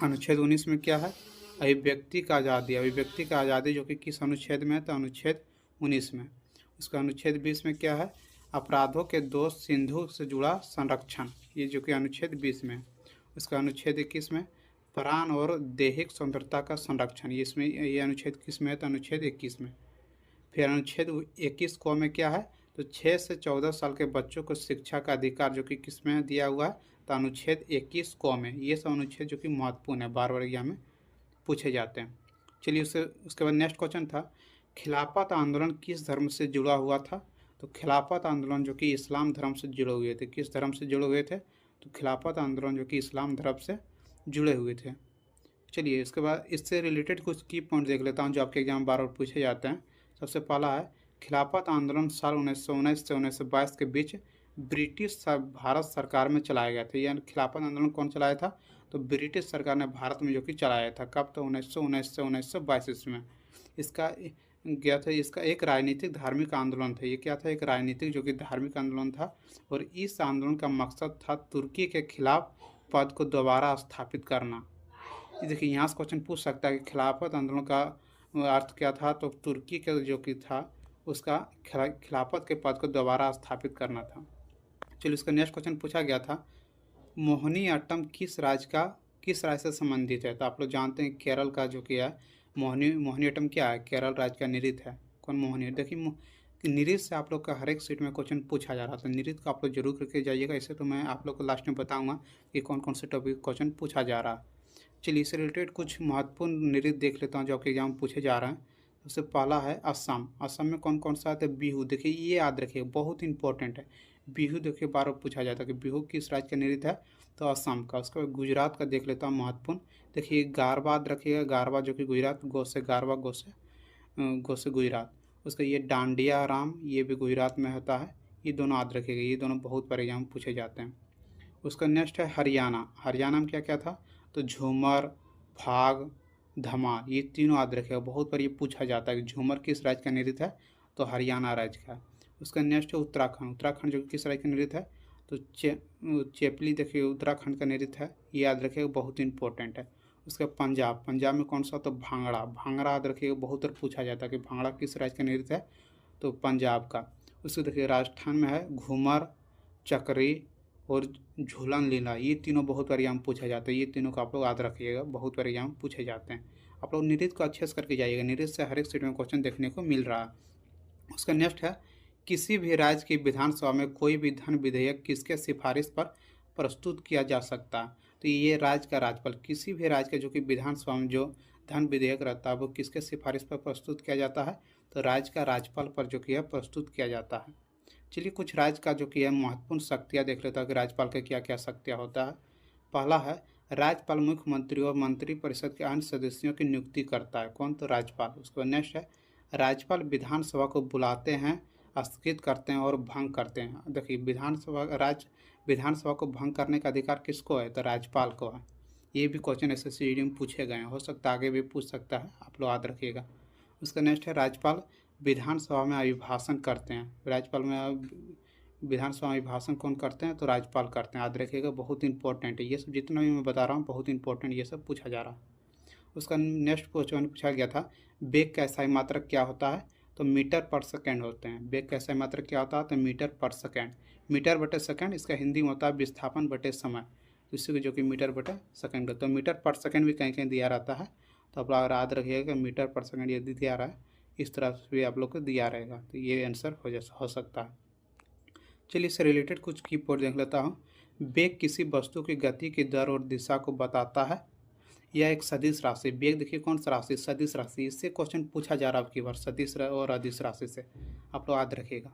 अनुच्छेद 19 में क्या है? अभिव्यक्ति का आज़ादी। अभिव्यक्ति का आज़ादी जो कि किस अनुच्छेद में है? तो अनुच्छेद 19 में। उसका अनुच्छेद 20 में क्या है? अपराधों के दोष सिंधु से जुड़ा संरक्षण। ये जो कि अनुच्छेद 20 में। उसका अनुच्छेद 21 में प्राण और दैहिक स्वतंत्रता का संरक्षण। इसमें ये अनुच्छेद किस में है? तो अनुच्छेद 21 में। फिर अनुच्छेद 21 क में क्या है? तो 6 से 14 साल के बच्चों को शिक्षा का अधिकार जो कि किस में दिया हुआ है? तो अनुच्छेद 21 क में। ये सब अनुच्छेद जो कि महत्वपूर्ण है, बार बार एग्जाम में पूछे जाते हैं। चलिए उसके बाद नेक्स्ट क्वेश्चन था, खिलाफत आंदोलन किस धर्म से जुड़ा हुआ था? तो खिलाफत आंदोलन जो कि इस्लाम धर्म से जुड़े हुए थे। किस धर्म से जुड़े हुए थे? तो खिलाफत आंदोलन जो कि इस्लाम धर्म से जुड़े हुए थे। चलिए इसके बाद इससे रिलेटेड कुछ की पॉइंट देख लेता हूँ जो आपके एग्जाम बार बार पूछे जाते हैं। सबसे पहला है, खिलाफत आंदोलन साल 1919 से 1922 के बीच ब्रिटिश भारत सरकार में चलाया गया था। यानी खिलाफत आंदोलन कौन चलाया था? तो ब्रिटिश सरकार ने भारत में जो कि चलाया था। कब? तो 1919 से 1922 ईस्वी में इसका गया था। इसका एक राजनीतिक धार्मिक आंदोलन था। ये क्या था? एक राजनीतिक जो कि धार्मिक आंदोलन था। और इस आंदोलन का मकसद था तुर्की के खिलाफ पद को दोबारा स्थापित करना। देखिए यहाँ से क्वेश्चन पूछ सकता है कि खिलाफत आंदोलन का अर्थ क्या था? तो तुर्की के जो कि था उसका खिलाफत के पद को दोबारा स्थापित करना था। चलिए उसका नेक्स्ट क्वेश्चन पूछा गया था, मोहिनीअट्टम किस राज्य से संबंधित है? तो आप लोग जानते हैं केरल का जो कि है मोहिनीअट्टम क्या है? केरल राज्य का नृत्य है। कौन? मोहिनी। देखिए नृत्य से आप लोग का हर एक सीट में क्वेश्चन पूछा जा रहा था। नृत्य को आप लोग जरूर करके जाइएगा। इसे तो मैं आप लोग को लास्ट में बताऊंगा कि कौन कौन से टॉपिक क्वेश्चन पूछा जा रहा है। चलिए इससे रिलेटेड कुछ महत्वपूर्ण नृत्य देख लेता हूँ जो आपके एग्जाम में पूछे जा रहे हैं। सबसे पहला है असम। असम में कौन कौन सा आता है? बिहू। देखिए ये याद रखिए, बहुत इंपॉर्टेंट है। बिहू देखिए बार बार पूछा जाता है कि बिहू किस राज्य का नृत्य है? तो असम का। उसके बाद गुजरात का देख लेता हूँ महत्वपूर्ण। देखिए गारबा रखिएगा। गारबा जो कि गुजरात, गो से गारबा, गो से गुजरात। उसका ये डांडिया राम, ये भी गुजरात में होता है। ये दोनों याद रखिएगा, ये दोनों बहुत बार एग्जाम में पूछे जाते हैं। उसका नेक्स्ट है हरियाणा। हरियाणा में क्या क्या था? तो झूमर, फाग, धमा, ये तीनों याद रखेगा। बहुत बार ये पूछा जाता है कि झूमर किस राज्य का नृत्य है, तो हरियाणा राज्य का। उसका नेक्स्ट है उत्तराखंड, उत्तराखंड जो किस राज्य का नृत्य है, तो चेपली देखिए उत्तराखंड का नृत्य है, ये याद रखिएगा, बहुत इंपॉर्टेंट है। उसका पंजाब, पंजाब में कौन सा, तो भांगड़ा, भांगड़ा याद रखिएगा, बहुत बार पूछा जाता है कि भांगड़ा किस राज्य का नृत्य है, तो पंजाब का। उसको देखिए राजस्थान में है घूमर, चकरी और झूलन लीला, ये तीनों बहुत बार एग्जाम पूछा जाता है। ये तीनों को आप लोग याद रखिएगा, बहुत बार एग्जाम पूछे जाते हैं। आप लोग नृत्य को अच्छे से करके जाइएगा, नृत्य से हर एक सीट में क्वेश्चन देखने को मिल रहा है। उसका नेक्स्ट है किसी भी राज्य की विधानसभा में कोई भी धन विधेयक किसके सिफारिश पर प्रस्तुत किया जा सकता है, तो ये राज्य का राज्यपाल, किसी भी राज्य का जो कि विधानसभा में जो धन विधेयक रहता है वो किसके सिफारिश पर प्रस्तुत किया जाता है, तो राज्य का राज्यपाल पर जो कि है प्रस्तुत किया जाता है। चलिए कुछ राज्य का जो कि है महत्वपूर्ण शक्तियाँ देख लेता है कि राज्यपाल के क्या क्या शक्तियाँ होता है। पहला है राज्यपाल मुख्यमंत्री और मंत्रिपरिषद के अन्य सदस्यों की नियुक्ति करता है, कौन, तो राज्यपाल। उसके बाद नेक्स्ट है राज्यपाल विधानसभा को बुलाते हैं, स्थगित करते हैं और भंग करते हैं। देखिए विधानसभा को भंग करने का अधिकार किसको है, तो राज्यपाल को है। ये भी क्वेश्चन एसएससी में पूछे गए हैं, हो सकता है आगे भी पूछ सकता है, आप लोग याद रखिएगा। उसका नेक्स्ट है राज्यपाल विधानसभा में अभिभाषण करते हैं, राज्यपाल में विधानसभा में अभिभाषण कौन करते हैं, तो राज्यपाल करते हैं, याद रखिएगा, बहुत इंपॉर्टेंट है ये सब, जितना भी मैं बता रहा हूँ बहुत इंपॉर्टेंट ये सब पूछा जा रहा है। उसका नेक्स्ट क्वेश्चन पूछा गया था वेग का SI मात्रक क्या होता है, तो मीटर पर सेकेंड होते हैं। वेग का SI मात्रक क्या होता है, तो मीटर पर सेकेंड, मीटर बटे सेकेंड, इसका हिंदी में होता है विस्थापन बटे समय, इसी को जो कि मीटर बटे सेकेंड, तो मीटर पर सेकेंड भी कहीं कहीं दिया रहता है, तो आप लोग याद रखिएगा मीटर पर सेकेंड यदि दिया रहा है इस तरह से भी आप लोग को दिया रहेगा, तो ये आंसर हो सकता है। चलिए इससे रिलेटेड कुछ की पॉइंट देख लेता हूँ। वेग किसी वस्तु की गति की दर और दिशा को बताता है, यह एक सदिश राशि, वेग देखिए कौन सा राशि, सदिश राशि, इससे क्वेश्चन पूछा जा रहा है आपकी बार सदिश और अदिश राशि से, आप लोग याद रखिएगा।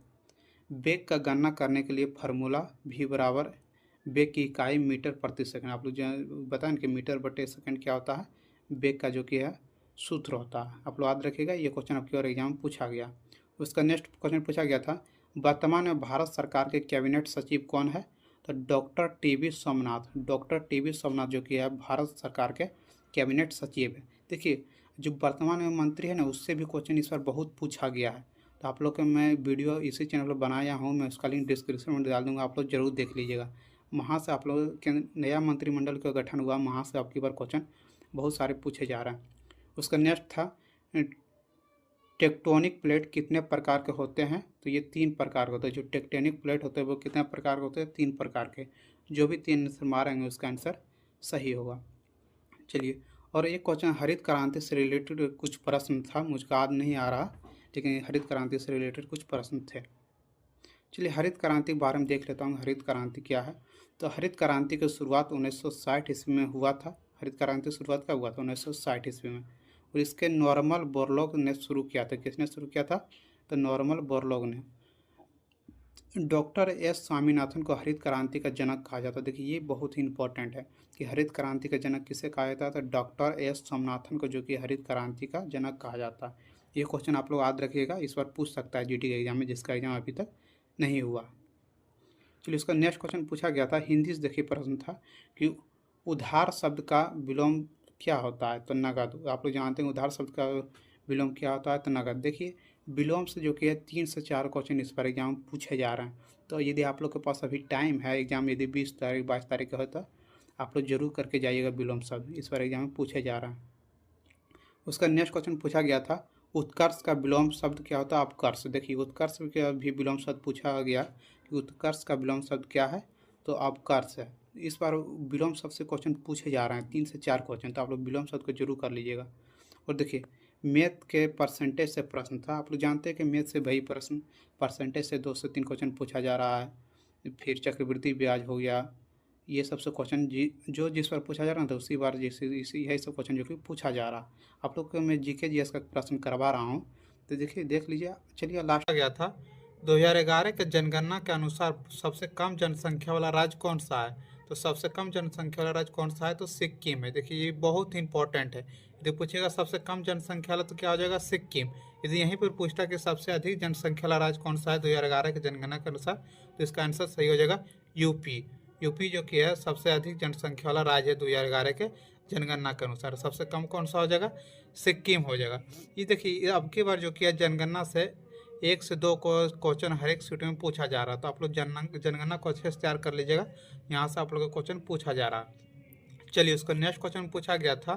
वेग का गणना करने के लिए फार्मूला v बराबर वेग की इकाई मीटर प्रति सेकंड, आप लोग जो बताएं कि मीटर बटे सेकंड क्या होता है, वेग का जो कि है सूत्र होता है, आप लोग याद रखिएगा। ये क्वेश्चन आपकी और एग्जाम पूछा गया। उसका नेक्स्ट क्वेश्चन पूछा गया था वर्तमान में भारत सरकार के कैबिनेट सचिव कौन है, तो doctor TV. Somnath, doctor TV. Somnath जो कि है भारत सरकार के कैबिनेट सचिव है। देखिए जो वर्तमान में मंत्री है ना, उससे भी क्वेश्चन इस बार बहुत पूछा गया है, तो आप लोग के मैं वीडियो इसी चैनल पर बनाया हूँ, मैं उसका लिंक डिस्क्रिप्शन में डाल दूँगा, आप लोग जरूर देख लीजिएगा। वहाँ से आप लोग के नया मंत्रिमंडल का गठन हुआ, वहाँ से आपकी बार क्वेश्चन बहुत सारे पूछे जा रहे हैं। उसका नेक्स्ट था टेक्टोनिक प्लेट कितने प्रकार के होते हैं, तो ये 3 प्रकार के होते हैं। जो टेक्टोनिक प्लेट होते हैं वो कितने प्रकार के होते हैं, 3 प्रकार के, जो भी 3 आंसर मारेंगे उसका आंसर सही होगा। चलिए और एक क्वेश्चन हरित क्रांति से रिलेटेड कुछ प्रश्न था, मुझको याद नहीं आ रहा, लेकिन हरित क्रांति से रिलेटेड कुछ प्रश्न थे। चलिए हरित क्रांति के बारे में देख लेता हूँ, हरित क्रांति क्या है। तो हरित क्रांति की शुरुआत 1960 ईस्वी में हुआ था। हरित क्रांति की शुरुआत कब हुआ था, 1960 ईस्वी में, और इसके नॉर्मल बोरलॉग ने शुरू किया था। किसने शुरू किया था, तो नॉर्मल बोरलॉग ने। डॉक्टर एस स्वामीनाथन को हरित क्रांति का जनक कहा जाता है। देखिए ये बहुत ही इंपॉर्टेंट है कि हरित क्रांति का जनक किसे कहा जाता है, तो डॉक्टर एस स्वामीनाथन को जो कि हरित क्रांति का जनक कहा जाता है। ये क्वेश्चन आप लोग याद रखिएगा, इस बार पूछ सकता है जीडी के एग्जाम में, जिसका एग्जाम अभी तक नहीं हुआ। चलिए इसका नेक्स्ट क्वेश्चन पूछा गया था, हिंदी से देखिए प्रश्न था कि उधार शब्द का विलोम क्या होता है, तो नगद। आप लोग जानते हैं उधार शब्द का विलोम क्या होता है, तो नगद। देखिए विलोम से जो कि है 3 से 4 क्वेश्चन इस पर एग्जाम पूछे जा रहे हैं, तो यदि आप लोग के पास अभी टाइम है, एग्जाम यदि 20 तारीख 22 तारीख का होता, आप लोग जरूर करके जाइएगा, विलोम शब्द इस पर एग्जाम में पूछे जा रहे हैं। उसका नेक्स्ट क्वेश्चन पूछा गया था उत्कर्ष का विलोम शब्द क्या होता है, अपकर्ष। देखिए उत्कर्ष का भी विलोम शब्द पूछा गया कि उत्कर्ष का विलोम शब्द क्या है, तो अपकर्ष है। इस बार विलोम शब्द से क्वेश्चन पूछे जा रहे हैं 3 से 4 क्वेश्चन, तो आप लोग विलोम शब्द को जरूर कर लीजिएगा। और देखिए मैथ के परसेंटेज से प्रश्न था, आप लोग जानते हैं कि मैथ से वही प्रश्न परसेंटेज से 2 से 3 क्वेश्चन पूछा जा रहा है। फिर चक्रवृद्धि ब्याज हो गया, ये सबसे क्वेश्चन जो जिस पर पूछा जा रहा था उसी बार इसी यही सब क्वेश्चन जो कि पूछा जा रहा। आप लोग को मैं जीके जीएस का प्रश्न करवा रहा हूँ, तो देखिए देख लीजिए। चलिए लास्ट गया था 2011 के जनगणना के अनुसार सबसे कम जनसंख्या वाला राज्य कौन सा है, तो सबसे कम जनसंख्या वाला राज्य कौन सा है, तो सिक्किम है। देखिए ये बहुत इंपॉर्टेंट है, यदि पूछेगा सबसे कम जनसंख्या वाला तो क्या हो जाएगा, सिक्किम। यदि यहीं पर पूछता कि सबसे अधिक जनसंख्या वाला राज्य कौन सा है 2011 के जनगणना के अनुसार, तो इसका आंसर सही हो जाएगा यूपी। यूपी जो कि है सबसे अधिक जनसंख्या वाला राज्य है 2011 के जनगणना के अनुसार सबसे कम कौन सा हो जाएगा, सिक्किम हो जाएगा। ये देखिए अब की बार जो किया जनगणना से 1 से 2 क्वेश्चन हर एक सीट में पूछा जा रहा है, तो आप लोग जनगणना को अच्छे से तैयार कर लीजिएगा, यहाँ से आप लोग का क्वेश्चन पूछा जा रहा है। चलिए उसका नेक्स्ट क्वेश्चन पूछा गया था,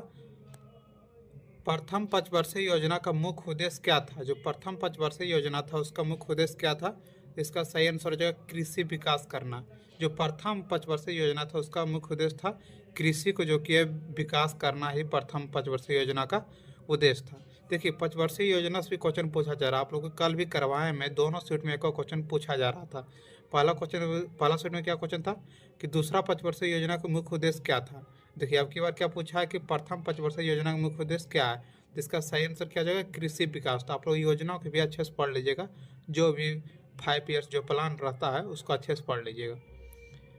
प्रथम पंचवर्षीय योजना का मुख्य उद्देश्य क्या था। जो प्रथम पंचवर्षीय योजना था उसका मुख्य उद्देश्य क्या था, इसका सही आंसर हो जाएगा कृषि विकास करना। जो प्रथम पंचवर्षीय योजना था उसका मुख्य उद्देश्य था कृषि को जो कि है विकास करना ही प्रथम पंचवर्षीय योजना का उद्देश्य था। देखिए पंचवर्षीय योजना से भी क्वेश्चन पूछा जा रहा है, आप लोग को कल भी करवाए में दोनों सीट में एक क्वेश्चन पूछा जा रहा था। पहला सीट में क्या क्वेश्चन था कि दूसरा पंचवर्षीय योजना का मुख्य उद्देश्य क्या था। देखिए अब की बार क्या पूछा है कि प्रथम पंचवर्षीय योजना का मुख्य उद्देश्य क्या है, तो इसका सही आंसर क्या जाएगा, कृषि विकास। तो आप लोग योजनाओं को भी अच्छे से पढ़ लीजिएगा, जो भी 5 ईयर्स जो प्लान रहता है उसको अच्छे से पढ़ लीजिएगा।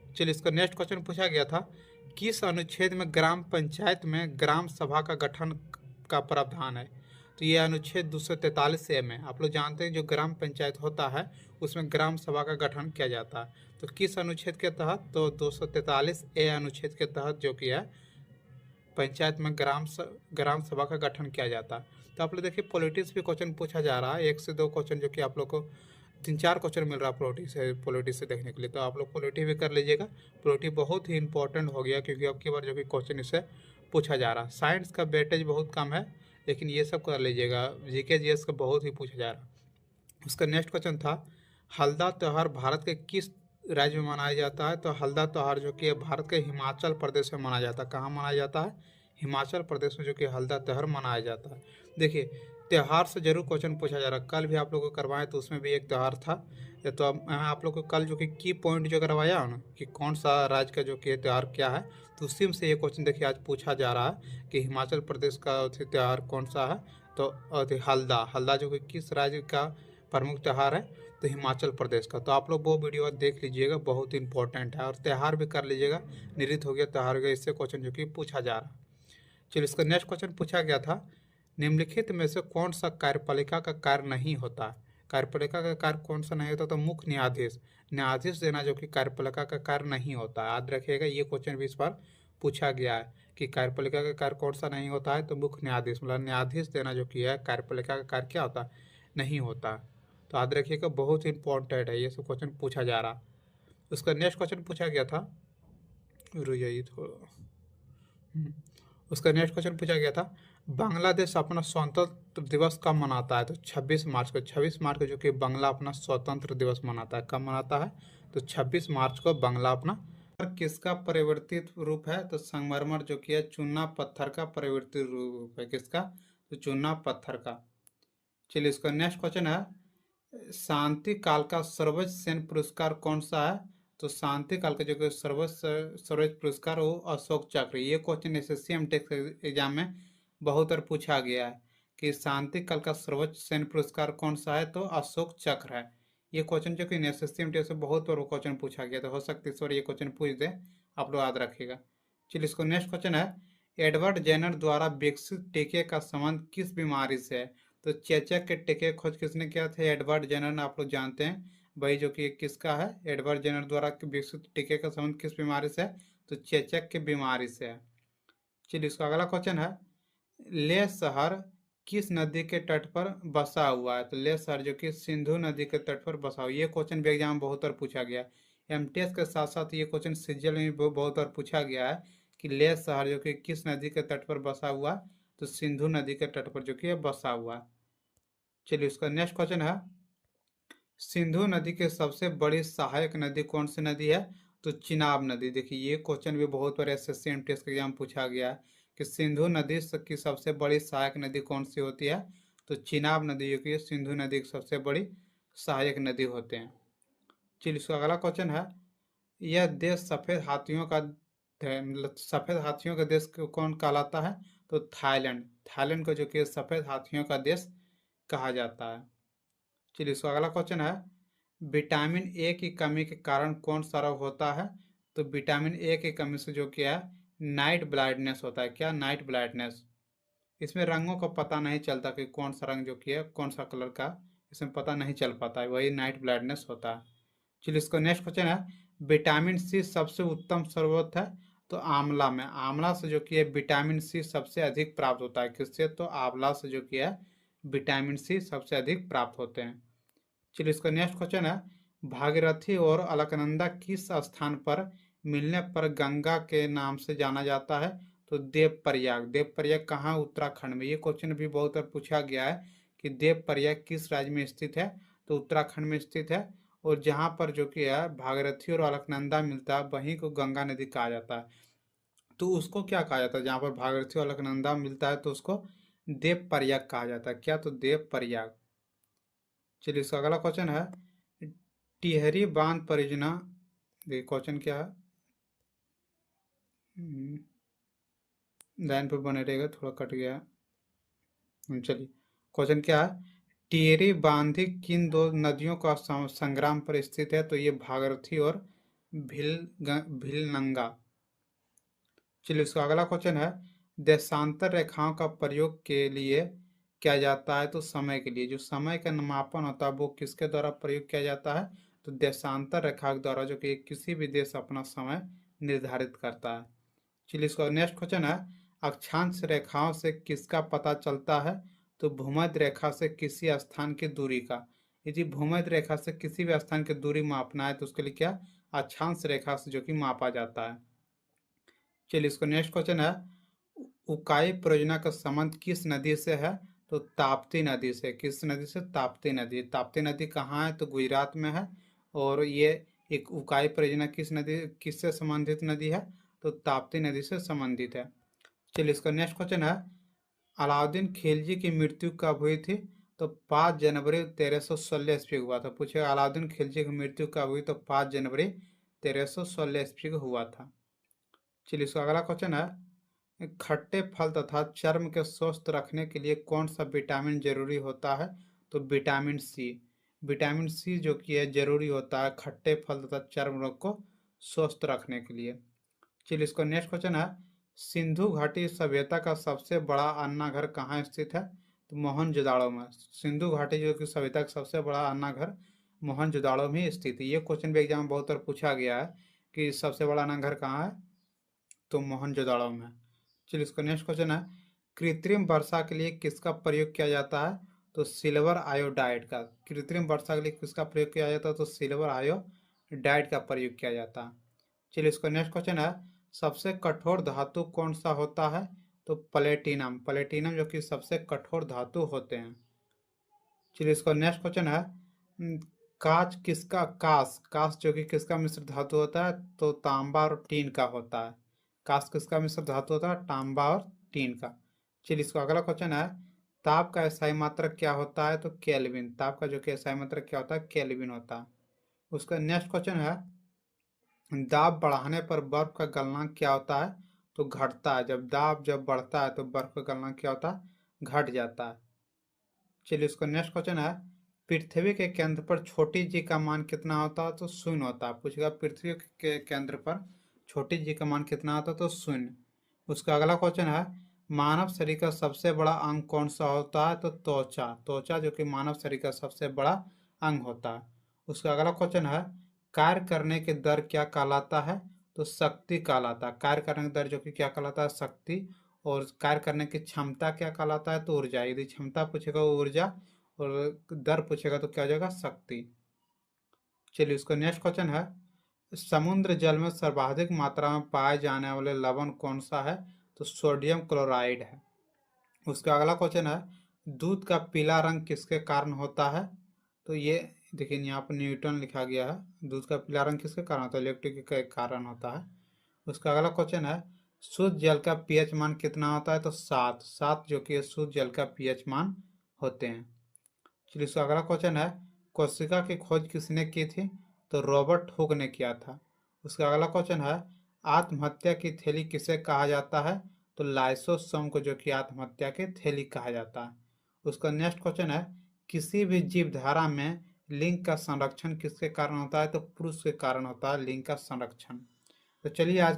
चलिए इसका नेक्स्ट क्वेश्चन पूछा गया था, किस अनुच्छेद में ग्राम पंचायत में ग्राम सभा का गठन का प्रावधान है। तो ये अनुच्छेद 243 ए में, आप लोग जानते हैं जो ग्राम पंचायत होता है उसमें ग्राम सभा का गठन किया जाता है। तो किस अनुच्छेद के तहत, तो 243 ए अनुच्छेद के तहत जो कि है पंचायत में ग्राम सभा का गठन किया जाता है। तो आप लोग देखिए पॉलिटिक्स भी क्वेश्चन पूछा जा रहा है, 1 से 2 क्वेश्चन जो कि आप लोग को 3-4 क्वेश्चन मिल रहा है पॉलिटिक्स से देखने के लिए, तो आप लोग पॉलिटी भी कर लीजिएगा। पॉलिटी बहुत ही इंपॉर्टेंट हो गया क्योंकि अब की बार जो कि क्वेश्चन इससे पूछा जा रहा है। साइंस का वेटेज बहुत कम है, लेकिन ये सब कर लीजिएगा, जीके जीएस का बहुत ही पूछा जा रहा है। उसका नेक्स्ट क्वेश्चन था, हल्दा त्यौहार भारत के किस राज्य में मनाया जाता है। तो हल्दा त्यौहार जो कि भारत के हिमाचल प्रदेश में मनाया जाता है। कहाँ मनाया जाता है, हिमाचल प्रदेश में जो कि हल्दा त्यौहार मनाया जाता है। देखिए त्यौहार से जरूर क्वेश्चन पूछा जा रहा है, कल भी आप लोगों को करवाएं तो उसमें भी एक त्यौहार था। तो अब आप लोग को कल जो कि की पॉइंट जो करवाया ना कि कौन सा राज्य का जो कि त्यौहार क्या है, तो उसी में से ये क्वेश्चन देखिए आज पूछा जा रहा है कि हिमाचल प्रदेश का त्यौहार कौन सा है। तो हल्दा हल्दा जो कि किस राज्य का प्रमुख त्यौहार है, तो हिमाचल प्रदेश का। तो आप लोग वो वीडियो देख लीजिएगा, बहुत इंपॉर्टेंट है, और त्यौहार भी कर लीजिएगा, निरित हो गया त्यौहार हो गया, इससे क्वेश्चन जो कि पूछा जा रहा है। चलिए इसका नेक्स्ट क्वेश्चन पूछा गया था, निम्नलिखित में से कौन सा कार्यपालिका का कार्य नहीं होता है। कार्यपालिका का कार्य कौन सा नहीं होता, तो मुख्य न्यायाधीश, न्यायाधीश देना जो कि कार्यपालिका का कार्य नहीं होता है। याद रखिएगा ये क्वेश्चन भी इस बार पूछा गया है कि कार्यपालिका का कार्य कौन सा नहीं होता है, तो मुख्य न्यायाधीश, मतलब न्यायाधीश देना जो कि है कार्यपालिका का कार्य क्या होता है, नहीं होता। तो याद रखिएगा बहुत इंपॉर्टेंट है, ये सब क्वेश्चन पूछा जा रहा। उसका नेक्स्ट क्वेश्चन पूछा गया था, रुक जाइए थोड़ा, उसका नेक्स्ट क्वेश्चन पूछा गया था, बांग्लादेश अपना स्वतंत्र दिवस कब मनाता है। तो 26 मार्च को, 26 मार्च को जो कि बांग्ला अपना स्वतंत्र दिवस मनाता है। कब मनाता है, तो 26 मार्च को बांग्ला अपना। किसका परिवर्तित रूप है, तो संगमरमर जो कि है चूना पत्थर का परिवर्तित रूप है। किसका, तो चूना पत्थर का। चलिए इसका नेक्स्ट क्वेश्चन है, शांति काल का सर्वोच्च सैन्य पुरस्कार कौन सा है। तो शांति काल का जो कि सर्वोच्च पुरस्कार वो अशोक चक्र। ये क्वेश्चन एसएससी एमटेक एग्जाम में बहुत बार पूछा गया है कि शांति काल का सर्वोच्च सैन्य पुरस्कार कौन सा है, तो अशोक चक्र है। ये क्वेश्चन जो कि एसएससी एमटेक से बहुत बार क्वेश्चन पूछा गया, तो हो सकता है इस बार ये क्वेश्चन पूछ दे, आप लोग याद रखिएगा। चलिए इसको नेक्स्ट क्वेश्चन है, एडवर्ड जेनर द्वारा विकसित टीके का संबंध किस बीमारी से है। तो चेचक के टीके खोज किसने किया था, एडवर्ड जेनर, आप लोग जानते हैं भाई, जो कि किसका है, एडवर्ड जेनर द्वारा विकसित टीके का संबंध किस बीमारी से है, तो चेचक की बीमारी से है। चलिए इसका अगला क्वेश्चन है, लेह शहर किस नदी के तट पर बसा हुआ है। तो लेह शहर जो कि सिंधु नदी के तट पर बसा हुआ है। ये क्वेश्चन भी एग्जाम में बहुत बार पूछा गया, एमटीएस के साथ साथ ये क्वेश्चन सीजीएल में भी बहुत बार पूछा गया है कि लेह शहर जो कि किस नदी के तट पर बसा हुआ, तो सिंधु नदी के तट पर जो कि बसा हुआ। चलिए उसका नेक्स्ट क्वेश्चन है, सिंधु नदी के सबसे बड़ी सहायक नदी कौन सी नदी है, तो चिनाब नदी। देखिए ये क्वेश्चन भी बहुत बार एसएससी एमटीएस के एग्जाम पूछा गया है कि सिंधु नदी की सबसे बड़ी सहायक नदी कौन सी होती है, तो चिनाब नदी जो कि सिंधु नदी की सबसे बड़ी सहायक नदी होते हैं। चलिए इसका अगला क्वेश्चन है, यह देश सफेद हाथियों का मतलब सफेद हाथियों का देश कौन कहलाता है, तो थाईलैंड। थाईलैंड को जो कि सफेद हाथियों का देश कहा जाता है। चलिए इसका अगला क्वेश्चन है, विटामिन ए की कमी के कारण कौन सा रोग होता है। तो विटामिन ए की कमी से जो क्या है, नाइट ब्लाइंडनेस होता है। क्या, नाइट ब्लाइंडनेस। इसमें रंगों का पता नहीं चलता कि कौन सा रंग जो कि है कौन सा कलर का, इसमें पता नहीं चल पाता है, वही नाइट ब्लाइंडनेस होता है। चलिए इसका नेक्स्ट क्वेश्चन है, विटामिन सी सबसे उत्तम स्रोत है। तो आंवला में, आंवला से जो कि है विटामिन सी सबसे अधिक प्राप्त होता है। किससे? तो आंवला से जो कि है विटामिन सी सबसे अधिक प्राप्त होते हैं। चलिए इसका नेक्स्ट क्वेश्चन है, भागीरथी और अलकनंदा किस स्थान पर मिलने पर गंगा के नाम से जाना जाता है? तो देवप्रयाग। देवप्रयाग कहाँ? उत्तराखंड में। ये क्वेश्चन भी बहुत बार पूछा गया है कि देवप्रयाग किस राज्य में स्थित है? तो उत्तराखंड में स्थित है। और जहाँ पर जो कि है भागीरथी और अलकनंदा मिलता है वहीं को गंगा नदी कहा जाता है। तो उसको क्या कहा जाता है? जहाँ पर भागीरथी और अलकनंदा मिलता है तो उसको देवप्रयाग कहा जाता है। क्या? तो देवप्रयाग। चलिए इसका अगला क्वेश्चन है, टिहरी बांध परियोजना, देखिए क्वेश्चन क्या है, लाइन पर बने रहेगा, थोड़ा कट गया है। चलिए क्वेश्चन क्या है, टिहरी बांध किन दो नदियों का संग्राम पर स्थित है? तो ये भागीरथी और भिलनंगा। चलिए इसका अगला क्वेश्चन है, देशांतर रेखाओं का प्रयोग के लिए किया जाता है? तो समय के लिए। जो समय का मापन होता है वो किसके द्वारा प्रयोग किया जाता है? तो देशांतर रेखा के द्वारा, जो कि किसी भी देश अपना समय निर्धारित करता है। चलिए इसका नेक्स्ट क्वेश्चन है, अक्षांश रेखाओं से किसका पता चलता है? तो भूमध्य रेखा से किसी स्थान की दूरी का। यदि भूमध्य रेखा से किसी भी स्थान की दूरी मापना है तो उसके लिए क्या? अक्षांश रेखा से जो कि मापा जाता है। चलिए इसको नेक्स्ट क्वेश्चन है, उकाई परियोजना का संबंध किस नदी से है? तो ताप्ती नदी से। किस नदी से? ताप्ती नदी। ताप्ती नदी कहाँ है? तो गुजरात में है। और ये एक उकाई परियोजना किस नदी, किससे संबंधित नदी है? तो ताप्ती नदी से संबंधित है। चलिए इसका नेक्स्ट क्वेश्चन है, अलाउद्दीन खिलजी की मृत्यु कब हुई थी? तो 5 जनवरी 1316 ईस्वी को हुआ था। पूछेगा अलाउद्दीन खिलजी की मृत्यु कब हुई? तो 5 जनवरी 1316 ईस्वी को हुआ था। चलिए इसका अगला क्वेश्चन है, खट्टे फल तथा चर्म के स्वस्थ रखने के लिए कौन सा विटामिन जरूरी होता है? तो विटामिन सी। विटामिन सी जो कि है जरूरी होता है खट्टे फल तथा चर्म रोग को स्वस्थ रखने के लिए। चलिए इसका नेक्स्ट क्वेश्चन है, सिंधु घाटी सभ्यता का सबसे बड़ा अन्नाघर कहाँ स्थित है? तो मोहनजोदाड़ो में। सिंधु घाटी जो कि सभ्यता का सबसे बड़ा अन्नाघर मोहनजोदाड़ो में स्थित है। ये क्वेश्चन भी एग्जाम में बहुत बार पूछा गया है कि सबसे बड़ा अन्नाघर कहाँ है? तो मोहनजोदाड़ो में। चलिए इसका नेक्स्ट क्वेश्चन है, कृत्रिम वर्षा के लिए किसका प्रयोग किया जाता है? तो सिल्वर आयोडाइड का। कृत्रिम वर्षा के लिए किसका प्रयोग किया जाता है? तो सिल्वर आयोडाइड का प्रयोग किया जाता है। चलिए इसका नेक्स्ट क्वेश्चन है, सबसे कठोर धातु कौन सा होता है? तो प्लेटिनम। प्लेटिनम जो कि सबसे कठोर धातु होते हैं। चलिए इसका नेक्स्ट क्वेश्चन है, काच किसका, कास जो कि किसका मिश्र धातु होता है? तो तांबा और टीन का होता है। कास किसका मिश्र धातु होता है? तांबा और टीन का। चलिए इसका अगला क्वेश्चन है, ताप का एसआई मात्रक क्या होता है? तो केल्विन। ताप का जो कि एसआई मात्रक क्या होता है? केल्विन होता है। उसका नेक्स्ट क्वेश्चन है, दाब बढ़ाने पर बर्फ का गलनांक क्या होता है? तो घटता है। जब बढ़ता है तो बर्फ का गलनांक क्या होता है? घट जाता है। चलिए उसका नेक्स्ट क्वेश्चन है, पृथ्वी के केंद्र पर छोटी जी का मान कितना होता है? तो शून्य होता है। पूछेगा पृथ्वी के केंद्र पर छोटी जी का मान कितना होता है? तो शून्य। उसका अगला क्वेश्चन है, मानव शरीर का सबसे बड़ा अंग कौन सा होता है? तो त्वचा। त्वचा जो कि मानव शरीर का सबसे बड़ा अंग होता है। उसका अगला क्वेश्चन है, कार्य करने के दर क्या कहलाता है? तो शक्ति कहलाता है। कार्य करने का दर जो कि क्या कहलाता है? शक्ति। और कार्य करने की क्षमता क्या कहलाता है? तो ऊर्जा। यदि क्षमता पूछेगा ऊर्जा और दर पूछेगा तो क्या हो जाएगा? शक्ति। चलिए उसका नेक्स्ट क्वेश्चन है, समुद्र जल में सर्वाधिक मात्रा में पाए जाने वाले लवण कौन सा है? तो सोडियम क्लोराइड है। उसका अगला क्वेश्चन है, दूध का पीला रंग किसके कारण होता है? तो ये देखिए यहाँ पर न्यूटन लिखा गया है। दूध का पीला रंग किसके कारण होता है? इलेक्ट्रिक के कारण होता है। उसका अगला क्वेश्चन है, शुद्ध जल का पीएच मान कितना होता है? तो 7। 7 जो कि शुद्ध जल का पीएच मान होते हैं। चलिए इसका अगला क्वेश्चन है, कोशिका की खोज किसने की थी? तो रॉबर्ट हुक ने किया था। उसका अगला क्वेश्चन है, आत्महत्या की थैली किसे कहा जाता है? तो लाइसोसोम को जो कि आत्महत्या की थैली कहा जाता है। उसका नेक्स्ट क्वेश्चन है, किसी भी जीवधारा में लिंग का संरक्षण किसके कारण होता है? तो पुरुष के कारण होता है लिंग का संरक्षण। तो चलिए आज का